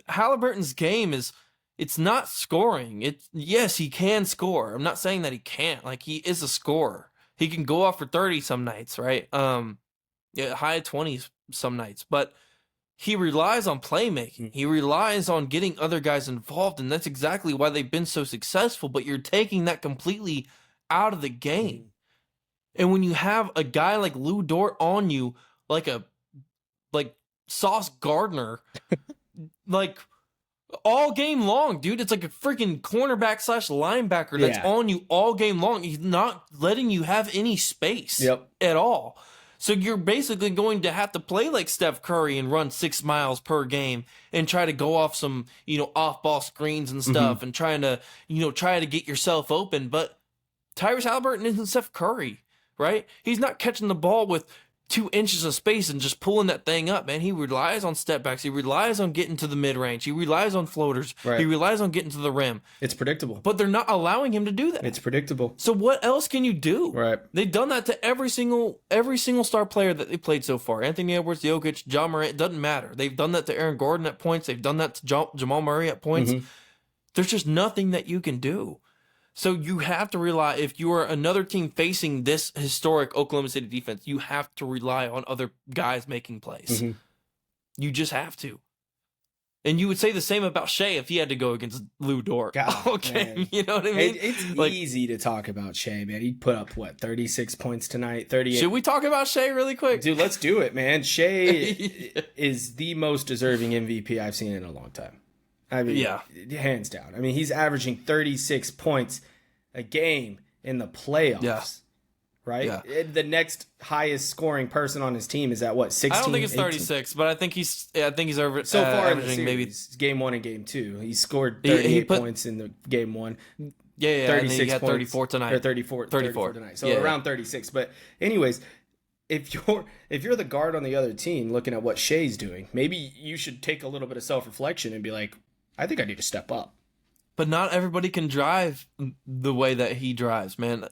Halliburton's game is, it's not scoring. Yes, he can score. I'm not saying that he can't. Like, he is a scorer. He can go off for 30 some nights, right? High 20s some nights. But he relies on playmaking. He relies on getting other guys involved, and that's exactly why they've been so successful. But you're taking that completely out of the game. And when you have a guy like Lou Dort on you, like Sauce Gardner, like, all game long, dude. It's like a freaking cornerback / linebacker that's on you all game long. He's not letting you have any space at all. So you're basically going to have to play like Steph Curry and run 6 miles per game and try to go off some, off-ball screens and stuff and try to get yourself open. But Tyrese Halliburton isn't Steph Curry, right? He's not catching the ball with 2 inches of space and just pulling that thing up, man. He relies on step backs. He relies on getting to the mid-range. He relies on floaters. Right. He relies on getting to the rim. It's predictable. But they're not allowing him to do that. It's predictable. So what else can you do? Right. They've done that to every single star player that they played so far. Anthony Edwards, Jokic, John Morant, it doesn't matter. They've done that to Aaron Gordon at points. They've done that to Jamal Murray at points. There's just nothing that you can do. So you have to rely, if you are another team facing this historic Oklahoma City defense, you have to rely on other guys making plays. You just have to. And you would say the same about Shea if he had to go against Lou Dort. God, okay, man. You know what I mean? It's easy to talk about Shea, man. He put up, 36 points tonight, 38. Should we talk about Shea really quick? Dude, let's do it, man. Shea is the most deserving MVP I've seen in a long time. I mean, hands down. I mean, he's averaging 36 points a game in the playoffs, right? Yeah. The next highest scoring person on his team is at 16? I don't think it's 36, 18? But I think he's over so far in the series, maybe game 1 and game 2. He scored 38 points in the game 1. Yeah, 36 and then he had 34 points, tonight. Or 34 tonight. So around 36. But anyways, if you're the guard on the other team looking at what Shea's doing, maybe you should take a little bit of self-reflection and be like, I think I need to step up. but not everybody can drive the way that he drives, man.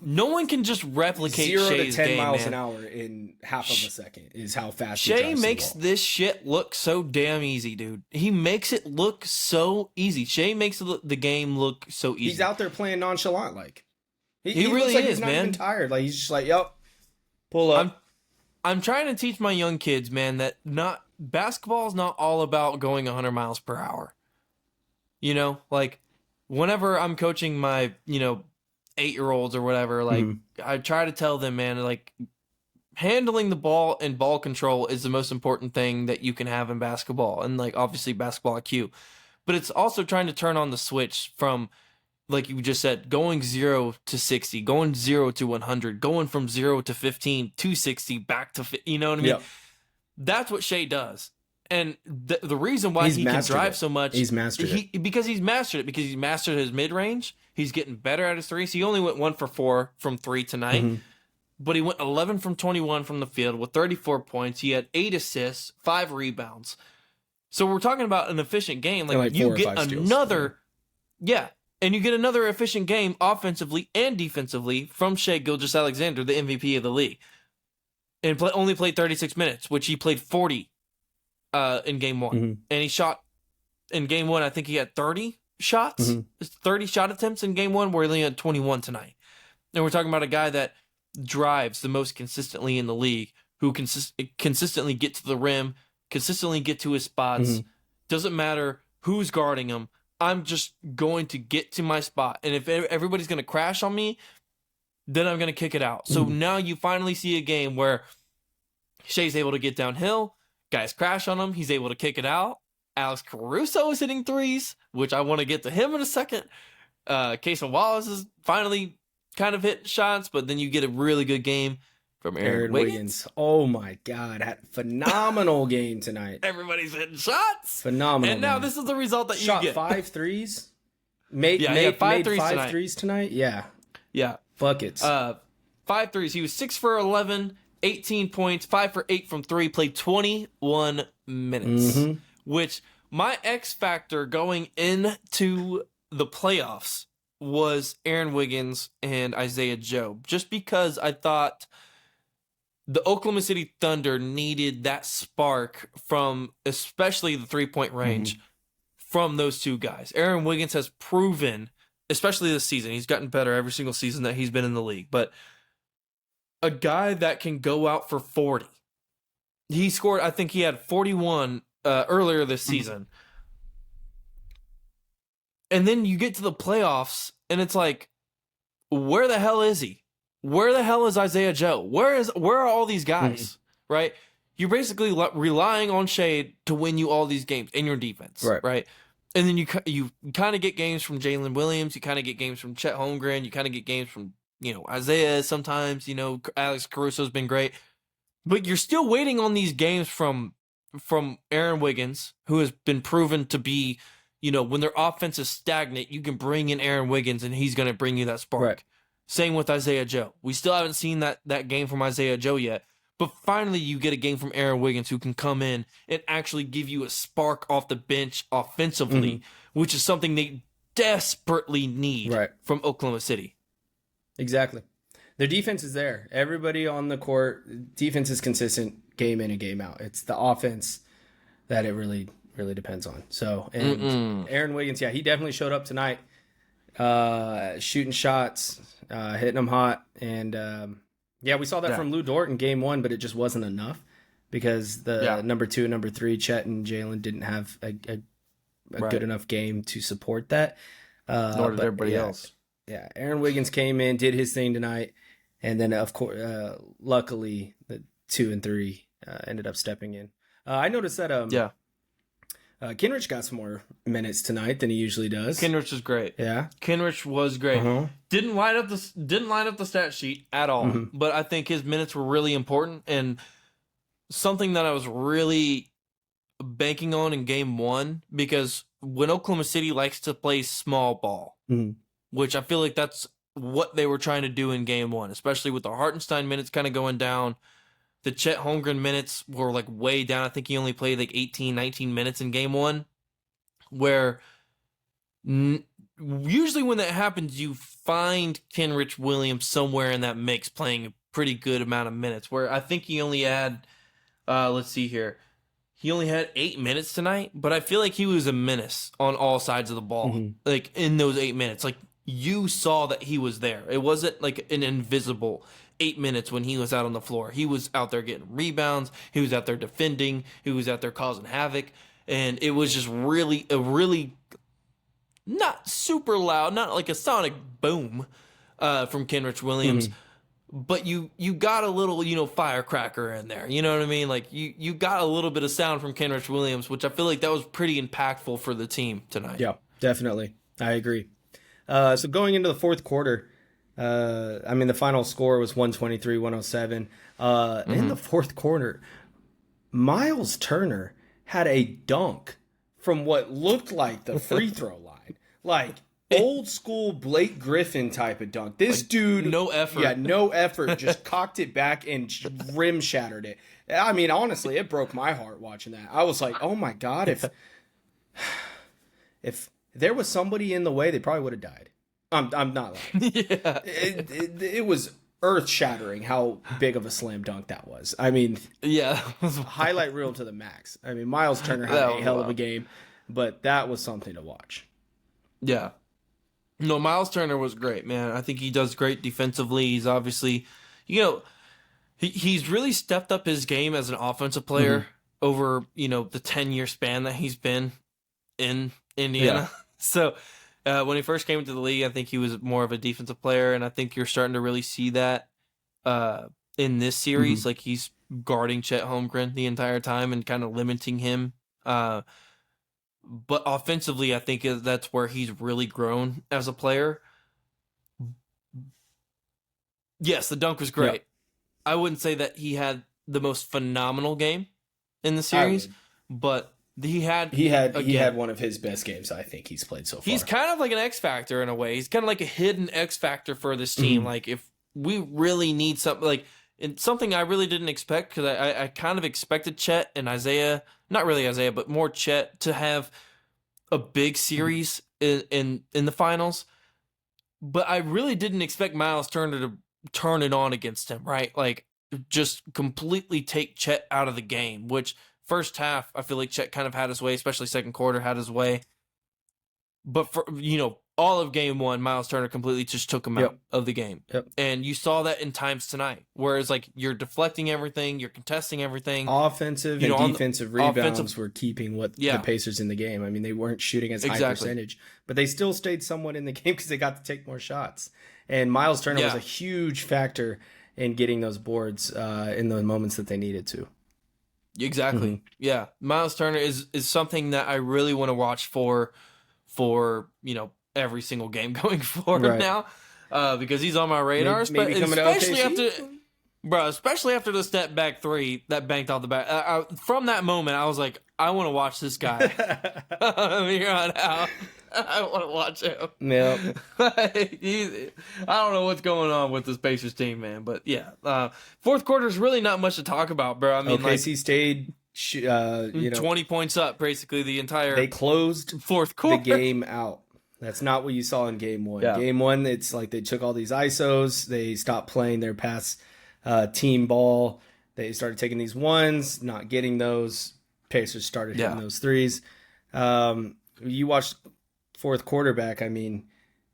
No one can just replicate 0 Shea's to 10 game, miles man. an hour in half of a second is how fast he Shea drives makes the ball. this shit look so damn easy, dude. He makes it look so easy. Shea makes the game look so easy. He's out there playing nonchalant, like He really looks like is, he's not man. even tired. Like he's just like, yep, pull up. I'm trying to teach my young kids, man, that basketball is not all about going 100 miles per hour. You know, like whenever I'm coaching my, 8-year-olds or whatever, like I try to tell them, man, like handling the ball and ball control is the most important thing that you can have in basketball, and like obviously basketball IQ. But it's also trying to turn on the switch from, like you just said, going 0 to 60, going 0 to 100, going from 0 to 15 to 60 back to, you know what I mean? Yep. That's what Shea does. And the reason why he can drive so much, he's mastered it. Because he's mastered it, because he's mastered his mid-range. He's getting better at his threes. He only went 1 for 4 from 3 tonight, but he went 11 from 21 from the field with 34 points. He had 8 assists, 5 rebounds. So we're talking about an efficient game. Like you get another, and you get another efficient game offensively and defensively from Shea Gilders-Alexander, the MVP of the league, and only played 36 minutes, which he played 40 in game 1. And he shot in game 1, I think he had 30 shots, 30 shot attempts in game 1, where he only had 21 tonight. And we're talking about a guy that drives the most consistently in the league, who consistently get to the rim, consistently get to his spots. Doesn't matter who's guarding him. I'm just going to get to my spot. And if everybody's going to crash on me, then I'm going to kick it out. So now you finally see a game where Shea's able to get downhill. Guys crash on him. He's able to kick it out. Alex Caruso is hitting threes, which I want to get to him in a second. Casey Wallace is finally kind of hitting shots, but then you get a really good game from Aaron Wiggins. Oh my God. Had a phenomenal game tonight. Everybody's hitting shots. Phenomenal. And now this is the result that you get. Shot 5 threes. Made 5 threes tonight. threes tonight. Yeah. Yeah. Buckets. 5 threes. He was 6 for 11, 18 points, 5 for 8 from 3, played 21 minutes, which my X factor going into the playoffs was Aaron Wiggins and Isaiah Joe, just because I thought the Oklahoma City Thunder needed that spark from especially the 3-point range from those two guys. Aaron Wiggins has proven, especially this season, he's gotten better every single season that he's been in the league, but a guy that can go out for 40. He scored, I think he had 41 earlier this season. And then you get to the playoffs, and it's like, where the hell is he? Where the hell is Isaiah Joe? Where are all these guys? Right? You're basically relying on Shea to win you all these games in your defense. Right? And then you kind of get games from Jalen Williams. You kind of get games from Chet Holmgren. You kind of get games from, Isaiah sometimes. Alex Caruso's been great. But you're still waiting on these games from Aaron Wiggins, who has been proven to be, when their offense is stagnant, you can bring in Aaron Wiggins and he's going to bring you that spark. Right. Same with Isaiah Joe. We still haven't seen that game from Isaiah Joe yet. But finally, you get a game from Aaron Wiggins who can come in and actually give you a spark off the bench offensively, which is something they desperately need from Oklahoma City. Exactly. Their defense is there. Everybody on the court, defense is consistent game in and game out. It's the offense that it really, really depends on. So, and Aaron Wiggins, he definitely showed up tonight, shooting shots, hitting them hot. And, we saw that from Lou Dort in game 1, but it just wasn't enough because the number 2 and number 3, Chet and Jalen, didn't have a good enough game to support that. Nor did everybody else. Yeah, Aaron Wiggins came in, did his thing tonight, and then of course, luckily, the 2 and 3 ended up stepping in. I noticed that Kenrich got some more minutes tonight than he usually does. Kenrich is great. Yeah, Kenrich was great. Didn't line up the stat sheet at all, but I think his minutes were really important, and something that I was really banking on in game 1, because when Oklahoma City likes to play small ball, which I feel like that's what they were trying to do in game 1, especially with the Hartenstein minutes kind of going down. The Chet Holmgren minutes were like way down. I think he only played like 18, 19 minutes in game 1, where N- Usually when that happens, you find Kenrich Williams somewhere in that mix playing a pretty good amount of minutes, where I think he only had, let's see here, he only had 8 minutes tonight, but I feel like he was a menace on all sides of the ball. Mm-hmm. Like in those 8 minutes, like you saw that he was there. It wasn't like an invisible 8 minutes when he was out on the floor. He was out there getting rebounds. He was out there defending. He was out there causing havoc. And it was just really, a really not super loud, not like a sonic boom from Kenrich Williams. Mm-hmm. But you got a little, firecracker in there. You know what I mean? Like you got a little bit of sound from Kenrich Williams, which I feel like that was pretty impactful for the team tonight. Yeah, definitely. I agree. So going into the fourth quarter, the final score was 123-107. In the fourth quarter, Miles Turner had a dunk from what looked like the free throw line. Like old school Blake Griffin type of dunk. This dude, no effort. Yeah, no effort. Just cocked it back and rim shattered it. I mean, honestly, it broke my heart watching that. I was like, oh my God, if there was somebody in the way, they probably would have died. I'm not lying. Yeah. It was earth shattering how big of a slam dunk that was. I mean, Yeah. highlight reel to the max. I mean, Miles Turner had a hell of a game, but that was something to watch. Yeah. No, Miles Turner was great, man. I think he does great defensively. He's obviously, he's really stepped up his game as an offensive player over, the 10-year span that he's been in Indiana. Yeah. So when he first came into the league, I think he was more of a defensive player, and I think you're starting to really see that in this series. Like he's guarding Chet Holmgren the entire time and kind of limiting him. But offensively, I think that's where he's really grown as a player. Yes, the dunk was great. Yep. I wouldn't say that he had the most phenomenal game in the series, but he had one of his best games I think he's played so far. He's kind of like an X factor in a way. He's kind of like a hidden X factor for this team. Like if we really need something, like it's something I really didn't expect, because I kind of expected Chet and Isaiah, not really Isaiah, but more Chet to have a big series in the finals. But I really didn't expect Miles Turner to turn it on against him, right? Like just completely take Chet out of the game, which first half, I feel like Chet kind of had his way, especially second quarter had his way. But for, all of game one, Miles Turner completely just took him out of the game. Yep. And you saw that in times tonight. Whereas, like, you're deflecting everything, you're contesting everything. Offensive and defensive rebounds were keeping the Pacers in the game. I mean, they weren't shooting as high percentage, but they still stayed somewhat in the game because they got to take more shots. And Miles Turner was a huge factor in getting those boards in the moments that they needed to. Exactly. Yeah. Miles Turner is something that I really want to watch for every single game going forward now, because he's on my radar. Maybe especially after the step back three that banked off the back. From that moment, I was like, I want to watch this guy. Here on out, I want to watch him. Yep. I don't know what's going on with this Pacers team, man. But yeah, fourth quarter is really not much to talk about, bro. I mean, OKC stayed 20 points up basically the entire. They closed fourth quarter the game out. That's not what you saw in game one. Yeah. Game one, it's like they took all these ISOs. They stopped playing their pass team ball. They started taking these ones, not getting those. Pacers started hitting those threes. You watched fourth quarter back. I mean,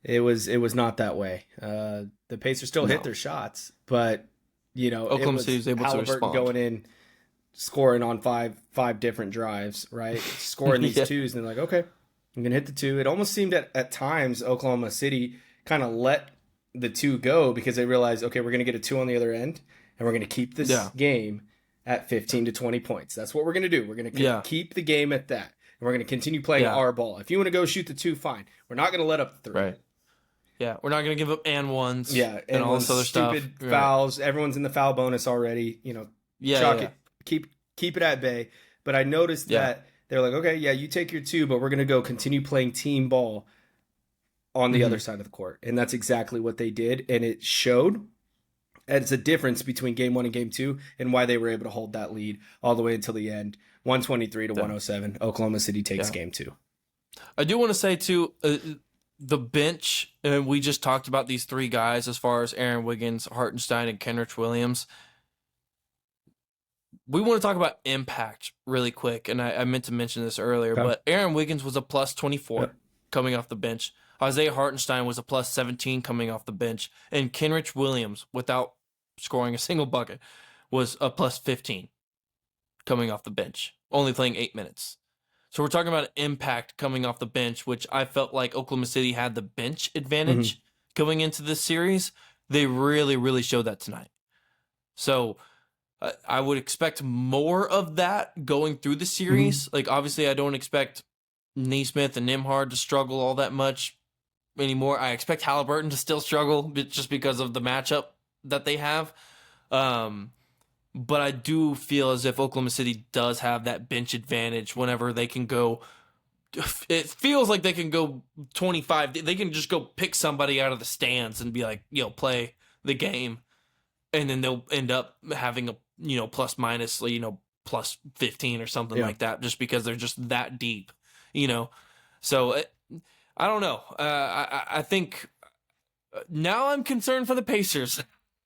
it was not that way. The Pacers still hit their shots, but Oklahoma City was able Halliburton to respond. Going in, scoring on five different drives, right? Scoring these twos, and they're like, okay, I'm gonna hit the two. It almost seemed at times Oklahoma City kind of let the two go because they realized, okay, we're gonna get a two on the other end, and we're gonna keep this game at 15 to 20 points. That's what we're gonna do. We're gonna keep the game at that, and we're gonna continue playing our ball. If you want to go shoot the two, fine. We're not gonna let up the three. Right. Yeah, we're not gonna give up and ones. Yeah, and all this other stupid stuff. Fouls. Right. Everyone's in the foul bonus already. Chalk it, keep it at bay. But I noticed that they're like, okay, you take your two, but we're gonna go continue playing team ball on the other side of the court, and that's exactly what they did, and it showed. And it's a difference between game one and game two, and why they were able to hold that lead all the way until the end. 123 to 107. Oklahoma City takes game two. I do want to say too, the bench. We just talked about these three guys as far as Aaron Wiggins, Hartenstein, and Kenrich Williams. We want to talk about impact really quick, and I meant to mention this earlier, Okay. but Aaron Wiggins was a plus Yep. 24 coming off the bench. Isaiah Hartenstein was a plus 17 coming off the bench, and Kenrich Williams, without scoring a single bucket, was a plus 15 coming off the bench, only playing 8 minutes. So we're talking about impact coming off the bench, which I felt like Oklahoma City had the bench Hmm. advantage going into this series. They really, really showed that tonight. So I would expect more of that going through the Hmm. series. Like, obviously, I don't expect Neesmith and Nimhard to struggle all that much anymore. I expect Halliburton to still struggle just because of the matchup that they have. Um, but I do feel as if Oklahoma City does have that bench advantage whenever they can go. It feels like they can go 25. They can just go pick somebody out of the stands and be like, play the game. And then they'll end up having a, plus minus, plus 15 or something Yeah. like that, just because they're just that deep, you know? So I don't know. I think now I'm concerned for the Pacers.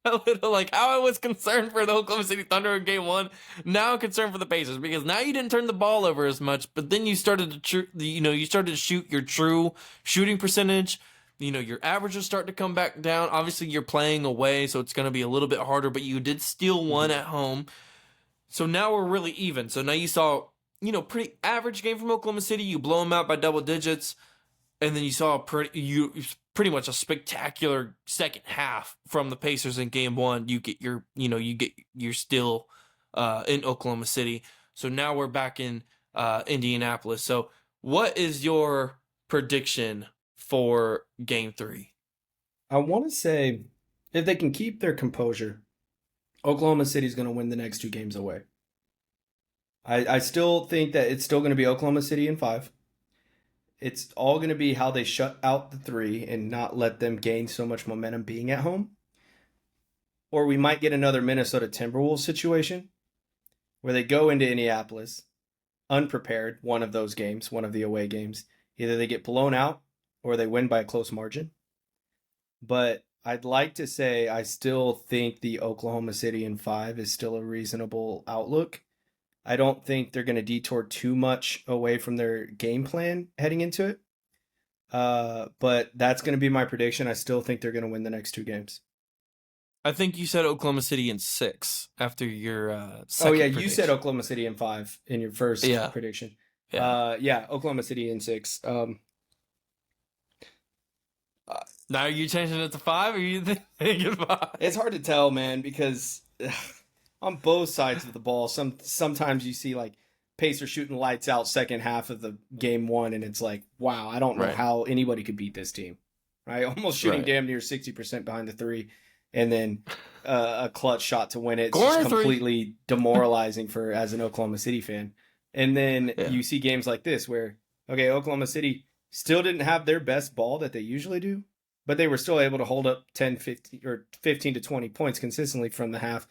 A little like how I was concerned for the Oklahoma City Thunder in game one. Now I'm concerned for the Pacers because now you didn't turn the ball over as much, but then you started to, you started to shoot your true shooting percentage. Your averages start to come back down. Obviously, you're playing away, so it's going to be a little bit harder, but you did steal one Hmm. at home. So now we're really even. So now you saw, pretty average game from Oklahoma City. You blow them out by double digits. And then you saw pretty much a spectacular second half from the Pacers in game one. You're still in Oklahoma City. So now we're back in Indianapolis. So what is your prediction for game three? I want to say if they can keep their composure, Oklahoma City's going to win the next two games away. I still think that it's still going to be Oklahoma City in five. It's all going to be how they shut out the three and not let them gain so much momentum being at home. Or we might get another Minnesota Timberwolves situation where they go into Indianapolis unprepared, one of those games, one of the away games. Either they get blown out or they win by a close margin. But I'd like to say I still think the Oklahoma City in five is still a reasonable outlook. I don't think they're going to detour too much away from their game plan heading into it. But that's going to be my prediction. I still think they're going to win the next two games. I think you said Oklahoma City in 6 after your Oh yeah, second you said prediction. Oklahoma City in five in your first Yeah, prediction. yeah. Yeah, Oklahoma City in six. Uh, Now are you changing it to 5 or you thinking 5? it's hard to tell, man, because on both sides of the ball, sometimes you see like Pacers shooting lights out second half of the game one, and it's like, wow, I don't know Right, how anybody could beat this team, right? Almost shooting right. damn near 60% behind the three, and then a clutch shot to win it. It's just Corner 3. completely demoralizing for as an Oklahoma City fan. And then Yeah. you see games like this where okay, Oklahoma City still didn't have their best ball that they usually do, but they were still able to hold up 10, 15, or 15 to 20 points consistently from the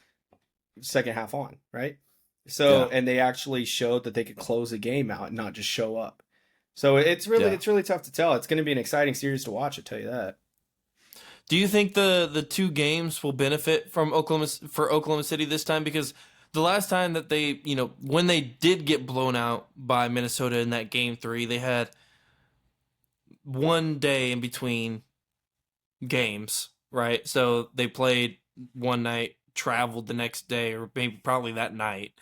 second half on, right? So, Yeah. and they actually showed that they could close the game out and not just show up. So Yeah. it's really tough to tell. It's going to be an exciting series to watch. I tell you that. Do you think the two games will benefit from Oklahoma City this time? Because the last time that they, when they did get blown out by Minnesota in that game 3, they had one day in between games, right? So they played one night, traveled the next day, or maybe probably that night,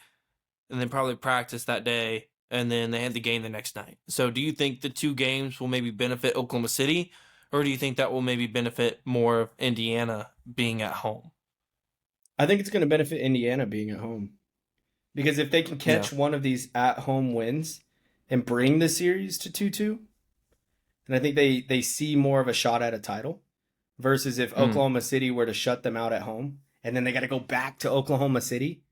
and then probably practiced that day, and then they had the game the next night. So do you think the two games will maybe benefit Oklahoma City, or do you think that will maybe benefit more of Indiana being at home? I think it's going to benefit Indiana being at home because if they can Yeah. catch one of these at home wins and bring the series to 2-2, then I think they see more of a shot at a title versus if Mm. Oklahoma City were to shut them out at home and then they got to go back to Oklahoma City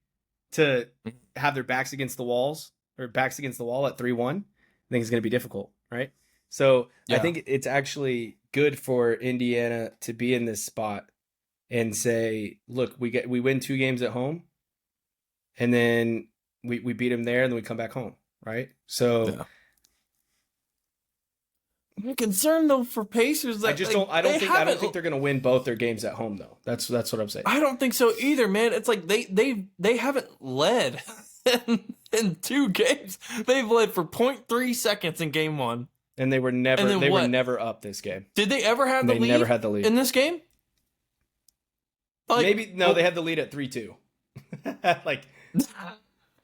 to have their backs against the walls or backs against the wall at 3-1. I think it's going to be difficult, right? So I Yeah. think it's actually good for Indiana to be in this spot and say, look, we win two games at home, and then we beat them there, and then we come back home, right? So Yeah. I'm concerned though for Pacers. That, I don't think they're going to win both their games at home though. That's what I'm saying. I don't think so either, man. It's like they haven't led in 2 games. They've led for 0.3 seconds in game 1. And they were never up this game. Did they ever have the lead? They never had the lead in this game. Maybe they had the lead at 3-2.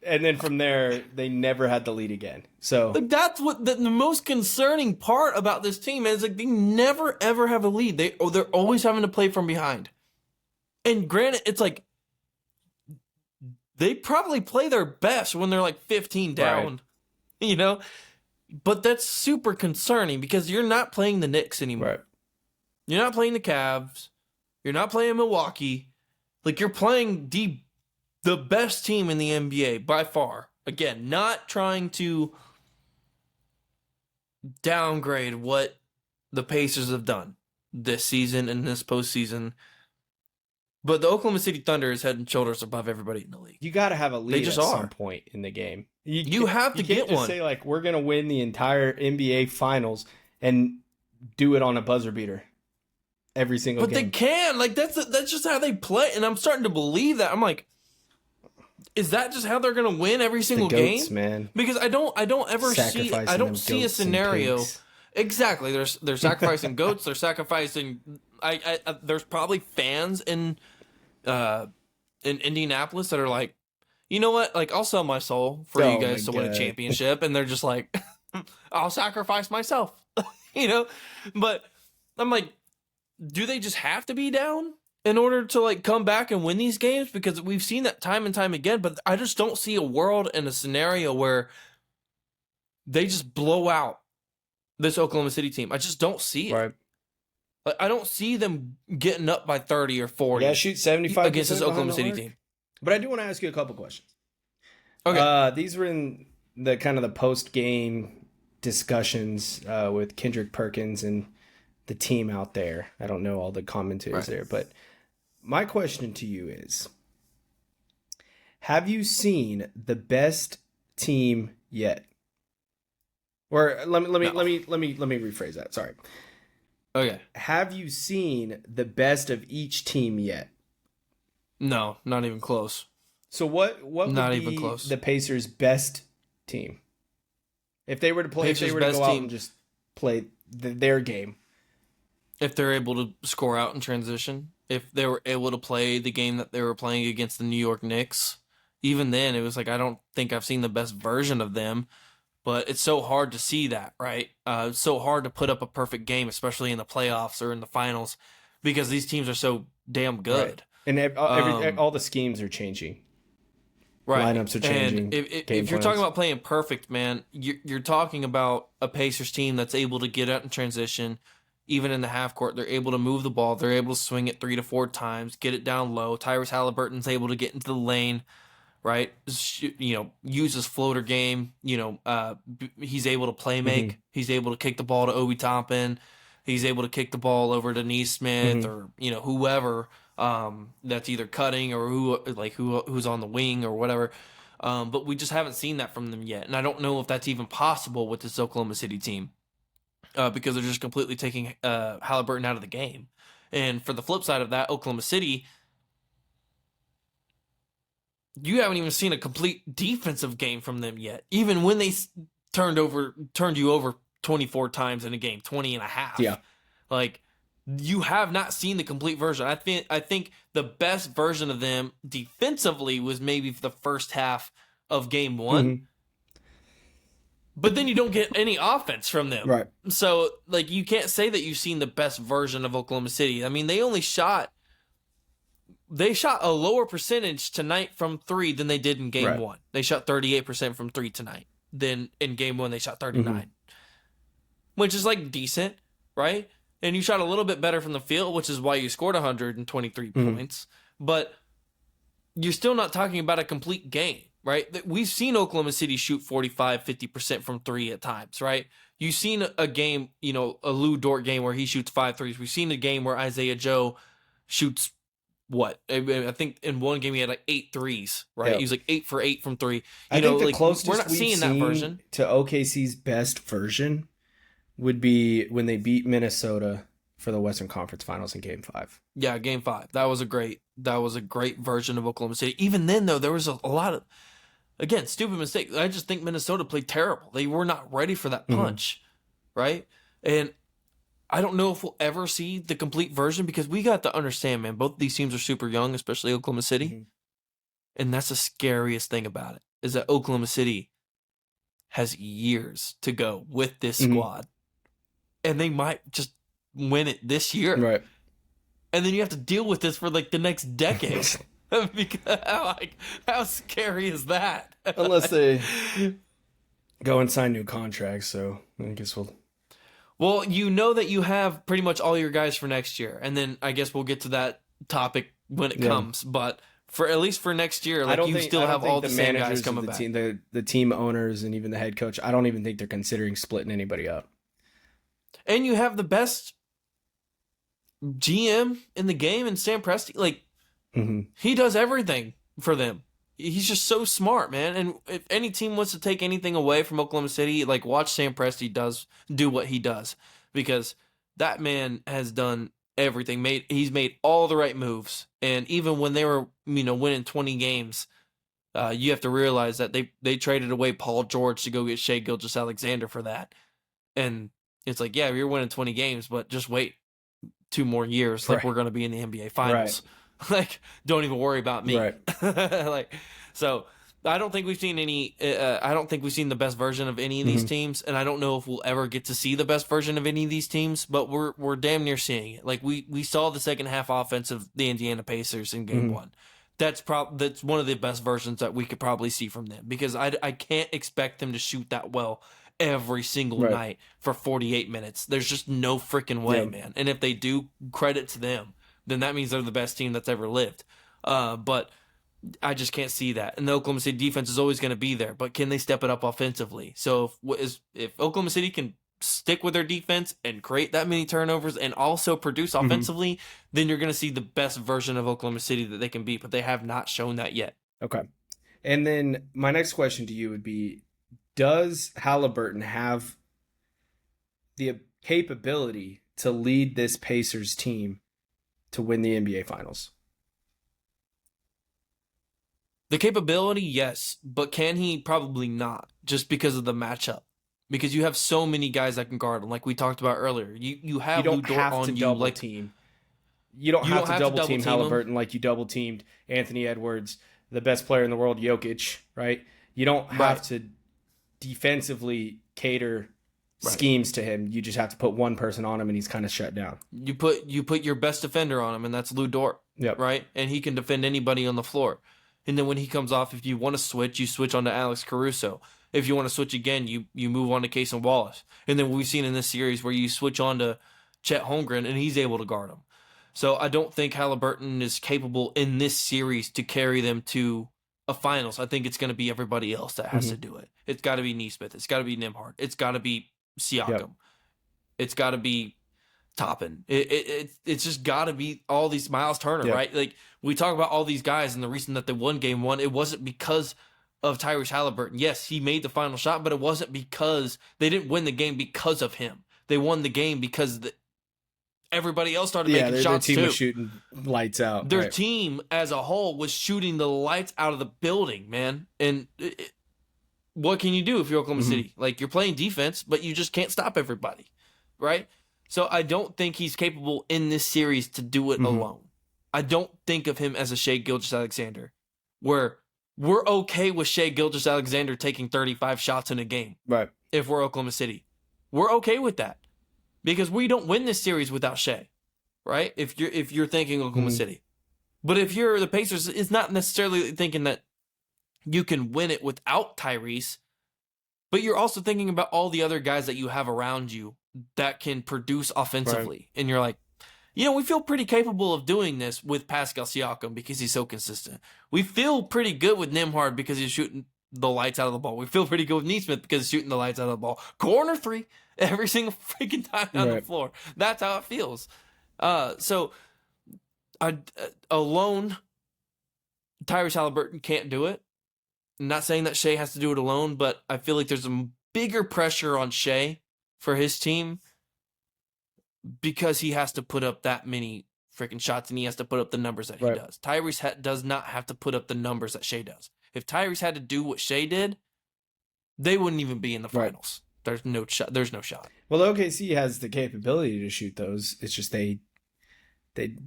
And then from there they never had the lead again. So that's what the most concerning part about this team is. Like, they never ever have a lead. They're always having to play from behind. And granted, it's like they probably play their best when they're like 15 down, right. But that's super concerning because you're not playing the Knicks anymore. Right. You're not playing the Cavs. You're not playing Milwaukee. Like, you're playing the best team in the NBA by far. Again, not trying to downgrade what the Pacers have done this season and this postseason. But the Oklahoma City Thunder is head and shoulders above everybody in the league. You got to have a lead at some point in the game. You have to get one. You can't just say, like, we're going to win the entire NBA Finals and do it on a buzzer beater every single game. But they can. Like, that's just how they play. And I'm starting to believe that. I'm like, is that just how they're going to win every single game? Man. Because I don't ever see a scenario. Exactly. They're sacrificing goats. They're sacrificing. There's probably fans in Indianapolis that are like, you know what? Like, I'll sell my soul for you guys to win a championship, and they're just like, I'll sacrifice myself, But I'm like, do they just have to be down in order to like come back and win these games? Because we've seen that time and time again. But I just don't see a world and a scenario where they just blow out this Oklahoma City team. I just don't see it. Right. Like, I don't see them getting up by 30 or 40. Yeah, shoot 75 against this Oklahoma City team. But I do want to ask you a couple questions. Okay. These were in the kind of the post-game discussions with Kendrick Perkins and the team out there. I don't know all the commentators there, but my question to you is, have you seen the best team yet? Or let me rephrase that. Sorry. Okay. Have you seen the best of each team yet? No, not even close. So what would not be even close. The Pacers' best team? If they were to play, if they were to go out and just play their game. If they're able to score out in transition, if they were able to play the game that they were playing against the New York Knicks, even then it was like, I don't think I've seen the best version of them. But it's so hard to see that, right? It's so hard to put up a perfect game, especially in the playoffs or in the finals, because these teams are so damn good. Right. And all the schemes are changing. Right. Lineups are changing. And if you're talking about playing perfect, man, you're talking about a Pacers team that's able to get out in transition, even in the half court. They're able to move the ball. They're able to swing it 3 to 4 times, get it down low. Tyrese Halliburton's able to get into the lane. Right, use his floater game. He's able to play make. Mm-hmm. He's able to kick the ball to Obi Toppin. He's able to kick the ball over to Neesmith or whoever that's either cutting or who's on the wing or whatever. But we just haven't seen that from them yet, and I don't know if that's even possible with this Oklahoma City team because they're just completely taking Halliburton out of the game. And for the flip side of that, Oklahoma City. You haven't even seen a complete defensive game from them yet. Even when they turned you over 24 times in a game, 20 and a half. Yeah. Like, you have not seen the complete version. I think the best version of them defensively was maybe the first half of game 1. Mm-hmm. But then you don't get any offense from them. Right. So, like, you can't say that you've seen the best version of Oklahoma City. I mean, they shot a lower percentage tonight from 3 than they did in game 1. They shot 38% from 3 tonight. Then in game 1, they shot 39, which is like decent, right? And you shot a little bit better from the field, which is why you scored 123 points. But you're still not talking about a complete game, right? We've seen Oklahoma City shoot 45, 50% from 3 at times, right? You've seen a game, a Lou Dort game where he shoots 5 threes. We've seen a game where Isaiah Joe shoots I think in one game he had like 8 threes, right? Yeah. He was like 8 for 8 from 3. I think the closest we're not seeing that version to OKC's best version would be when they beat Minnesota for the Western Conference Finals in Game 5. Yeah, Game 5. That was a great version of Oklahoma City. Even then, though, there was a lot of, again, stupid mistakes. I just think Minnesota played terrible. They were not ready for that punch, right? And I don't know if we'll ever see the complete version because we got to understand, man, both these teams are super young, especially Oklahoma City. And that's the scariest thing about it, is that Oklahoma City has years to go with this squad. And they might just win it this year. Right. And then you have to deal with this for like the next decade. Because how scary is that? Unless they go and sign new contracts, so I guess we'll... Well, you know that you have pretty much all your guys for next year, and then I guess we'll get to that topic when it comes. But for at least for next year, like still have all the same guys coming back. The team owners and even the head coach, I don't even think they're considering splitting anybody up. And you have the best GM in the game, and Sam Presti. Like he does everything for them. He's just so smart, man. And if any team wants to take anything away from Oklahoma City, like watch Sam Presti do what he does, because that man has done everything. He's made all the right moves, and even when they were winning 20 games, you have to realize that they traded away Paul George to go get Shea Gilders-Alexander for that, and it's like, yeah, you're winning 20 games, but just wait 2 more years, like we're going to be in the NBA Finals. Right. Like, don't even worry about me. Right. Like, so I don't think we've seen I don't think we've seen the best version of any of these teams, and I don't know if we'll ever get to see the best version of any of these teams. But we're damn near seeing it. Like we saw the second half offense of the Indiana Pacers in Game 1. That's one of the best versions that we could probably see from them, because I can't expect them to shoot that well every single night for 48 minutes. There's just no freaking way, man. And if they do, credit to them. Then that means they're the best team that's ever lived. But I just can't see that. And the Oklahoma City defense is always going to be there, but can they step it up offensively? So if Oklahoma City can stick with their defense and create that many turnovers and also produce offensively, then you're going to see the best version of Oklahoma City that they can be, but they have not shown that yet. Okay. And then my next question to you would be, does Halliburton have the capability to lead this Pacers team to win the NBA Finals? The capability, yes, but can he? Probably not, just because of the matchup. Because you have so many guys that can guard him, like we talked about earlier. You have you don't Lu Dort have on to you, double like team. You don't have to double team Halliburton like you double teamed Anthony Edwards, the best player in the world, Jokic, right? You don't have to defensively cater schemes to him. You just have to put one person on him, and he's kind of shut down. You put your best defender on him, and that's Lu Dort, right? And he can defend anybody on the floor. And then when he comes off, if you want to switch, you switch on to Alex Caruso. If you want to switch again, you move on to Case and Wallace. And then we've seen in this series where you switch on to Chet Holmgren, and he's able to guard him. So I don't think Halliburton is capable in this series to carry them to a finals. I think it's going to be everybody else that has to do it. It's got to be Nesmith. It's got to be Nembhard. It's got to be Siakam. It's got to be Toppin. It's just got to be all these Miles Turner, right? Like we talk about all these guys, and the reason that they won Game 1, it wasn't because of Tyrese Halliburton. Yes, he made the final shot, but it wasn't because they didn't win the game because of him. They won the game because everybody else started making shots too. Their team was shooting lights out. Their team as a whole was shooting the lights out of the building, man. And what can you do if you're Oklahoma City? Like, you're playing defense, but you just can't stop everybody, right? So I don't think he's capable in this series to do it alone. I don't think of him as a Shea Gilders-Alexander, where we're okay with Shea Gilders-Alexander taking 35 shots in a game. Right. If we're Oklahoma City. We're okay with that. Because we don't win this series without Shea, right? If you're thinking Oklahoma City. But if you're the Pacers, it's not necessarily thinking that you can win it without Tyrese, but you're also thinking about all the other guys that you have around you that can produce offensively. Right. And you're like, we feel pretty capable of doing this with Pascal Siakam because he's so consistent. We feel pretty good with Nembhard because he's shooting the lights out of the ball. We feel pretty good with Nesmith because he's shooting the lights out of the ball. Corner three every single freaking time on the floor. That's how it feels. So alone, Tyrese Halliburton can't do it. I'm not saying that Shea has to do it alone, but I feel like there's a bigger pressure on Shea for his team because he has to put up that many freaking shots and he has to put up the numbers that he does. Tyrese does not have to put up the numbers that Shea does. If Tyrese had to do what Shea did, they wouldn't even be in the finals. There's no shot. There's no shot. Well, OKC has the capability to shoot those. It's just they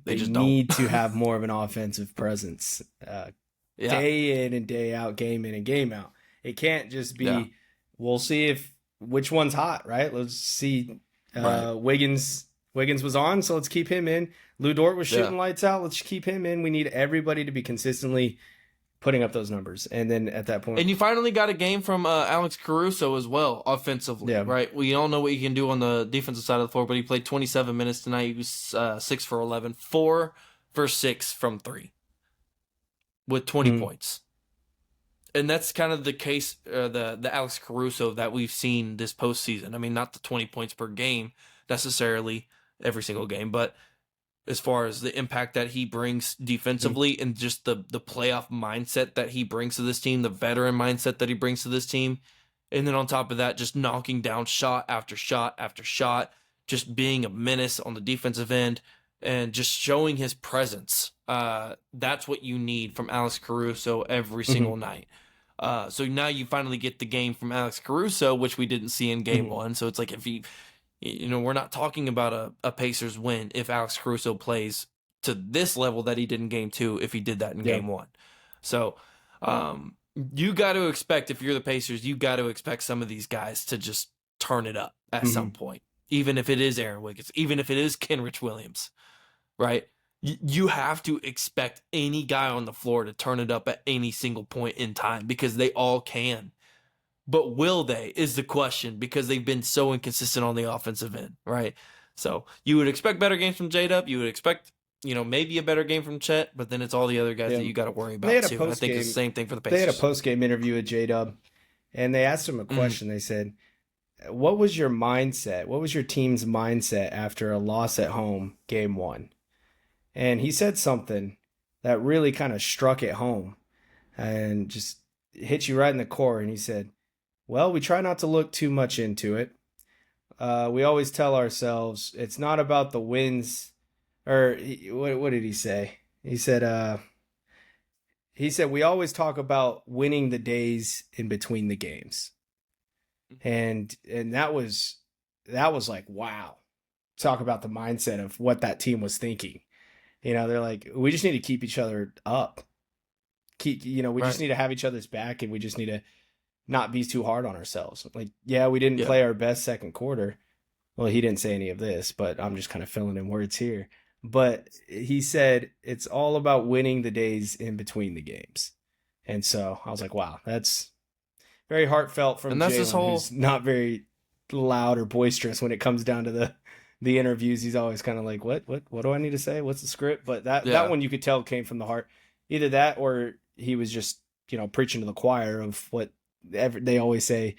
just need to have more of an offensive presence day in and day out, game in and game out. It can't just be, we'll see which one's hot, right? Let's see. Wiggins was on, so let's keep him in. Lou Dort was shooting lights out. Let's keep him in. We need everybody to be consistently putting up those numbers. And then at that point... And you finally got a game from Alex Caruso as well, offensively, right? We all know what he can do on the defensive side of the floor, but he played 27 minutes tonight. He was 6 for 11, 4 for 6 from 3 with 20 points. And that's kind of the case, the Alex Caruso that we've seen this postseason. I mean, not the 20 points per game necessarily every single game, but as far as the impact that he brings defensively and just the playoff mindset that he brings to this team, the veteran mindset that he brings to this team. And then on top of that, just knocking down shot after shot after shot, just being a menace on the defensive end and just showing his presence. That's what you need from Alex Caruso every single night. So now you finally get the game from Alex Caruso, which we didn't see in game one. So it's like if he... we're not talking about a Pacers win if Alex Caruso plays to this level that he did in game 2 if he did that in game 1. So you got to expect, if you're the Pacers, you got to expect some of these guys to just turn it up at some point, even if it is Aaron Wiggins, even if it is Kenrich Williams, right? You have to expect any guy on the floor to turn it up at any single point in time because they all can. But will they is the question because they've been so inconsistent on the offensive end, right? So you would expect better games from J-Dub. You would expect, maybe a better game from Chet, but then it's all the other guys that you got to worry about too. And I think it's the same thing for the Pacers. They had a post-game interview with J-Dub, and they asked him a question. They said, what was your mindset? What was your team's mindset after a loss at home, game 1? And he said something that really kind of struck it home and just hit you right in the core. And he said, well, we try not to look too much into it. We always tell ourselves it's not about the wins. Or what did he say? He said we always talk about winning the days in between the games. And that was like, wow. Talk about the mindset of what that team was thinking. They're like, we just need to keep each other up. We just need to have each other's back, and we just need to not be too hard on ourselves. Like, we didn't play our best second quarter. Well, he didn't say any of this, but I'm just kind of filling in words here. But he said it's all about winning the days in between the games. And so I was like, wow, that's very heartfelt from Jalen, who's not very loud or boisterous when it comes down to the interviews. He's always kind of like, what do I need to say? What's the script? But that one you could tell came from the heart. Either that or he was just, preaching to the choir of what they always say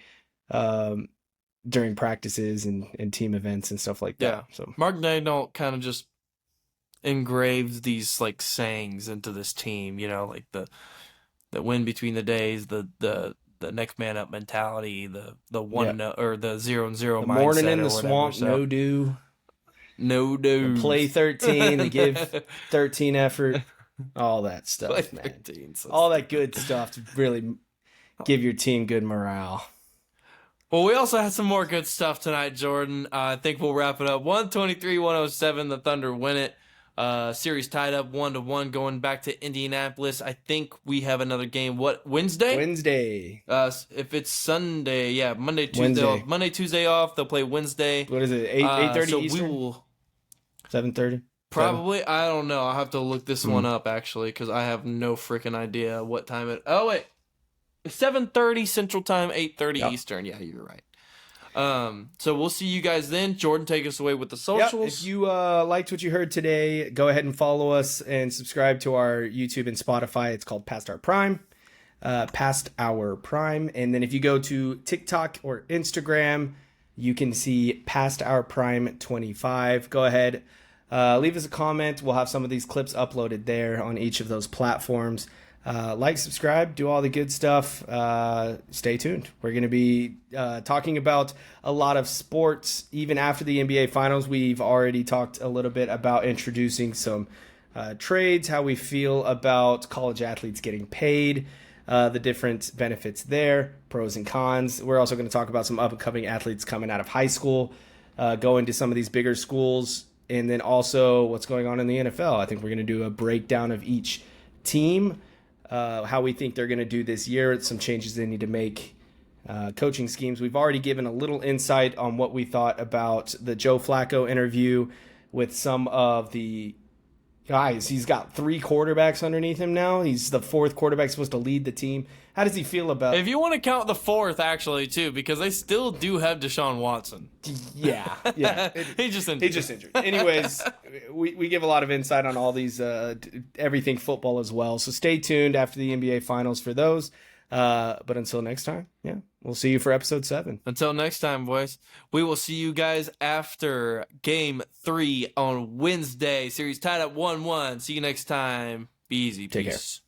during practices and team events and stuff like that. Yeah. So Mark Daigneault kind of just engraved these like sayings into this team, like the win between the days, the next man up mentality, the one or the 0-0 mindset. Morning in the swamp, no dew. No dude. Play 13, they give 13 effort. All that stuff, Play man. 13, so all that good stuff to really give your team good morale. Well, we also had some more good stuff tonight, Jordan. I think we'll wrap it up. 123-107, the Thunder win it. Series tied up 1-1 going back to Indianapolis. I think we have another game. What, Wednesday? Wednesday. If it's Sunday, Monday, Tuesday off. Monday, Tuesday off. They'll play Wednesday. What is it, 8:30 so Eastern? We will 7:30? Probably. I don't know. I'll have to look this one up, actually, because I have no freaking idea what time it... Oh, wait. 7:30 Central Time, 8:30 Eastern. Yeah, you're right. So we'll see you guys then. Jordan, take us away with the socials. If you liked what you heard today, go ahead and follow us and subscribe to our YouTube and Spotify. It's called Past Our Prime. Past Our Prime. And then if you go to TikTok or Instagram, you can see Past Our Prime 25. Go ahead. Leave us a comment. We'll have some of these clips uploaded there on each of those platforms. Like, subscribe, do all the good stuff. Stay tuned. We're going to be talking about a lot of sports. Even after the NBA Finals, we've already talked a little bit about introducing some trades, how we feel about college athletes getting paid, the different benefits there, pros and cons. We're also going to talk about some upcoming athletes coming out of high school, going to some of these bigger schools, and then also what's going on in the NFL. I think we're going to do a breakdown of each team, how we think they're going to do this year, some changes they need to make, coaching schemes. We've already given a little insight on what we thought about the Joe Flacco interview with some of the guys. He's got 3 quarterbacks underneath him now. He's the 4th quarterback supposed to lead the team. How does he feel about... If you want to count the 4th, actually, too, because they still do have Deshaun Watson. Yeah. He's just injured. Anyways, we give a lot of insight on all these, everything football as well. So stay tuned after the NBA Finals for those. But until next time, we'll see you for episode 7. Until next time, boys. We will see you guys after Game 3 on Wednesday. Series tied at 1-1. See you next time. Be easy. Take Peace. care.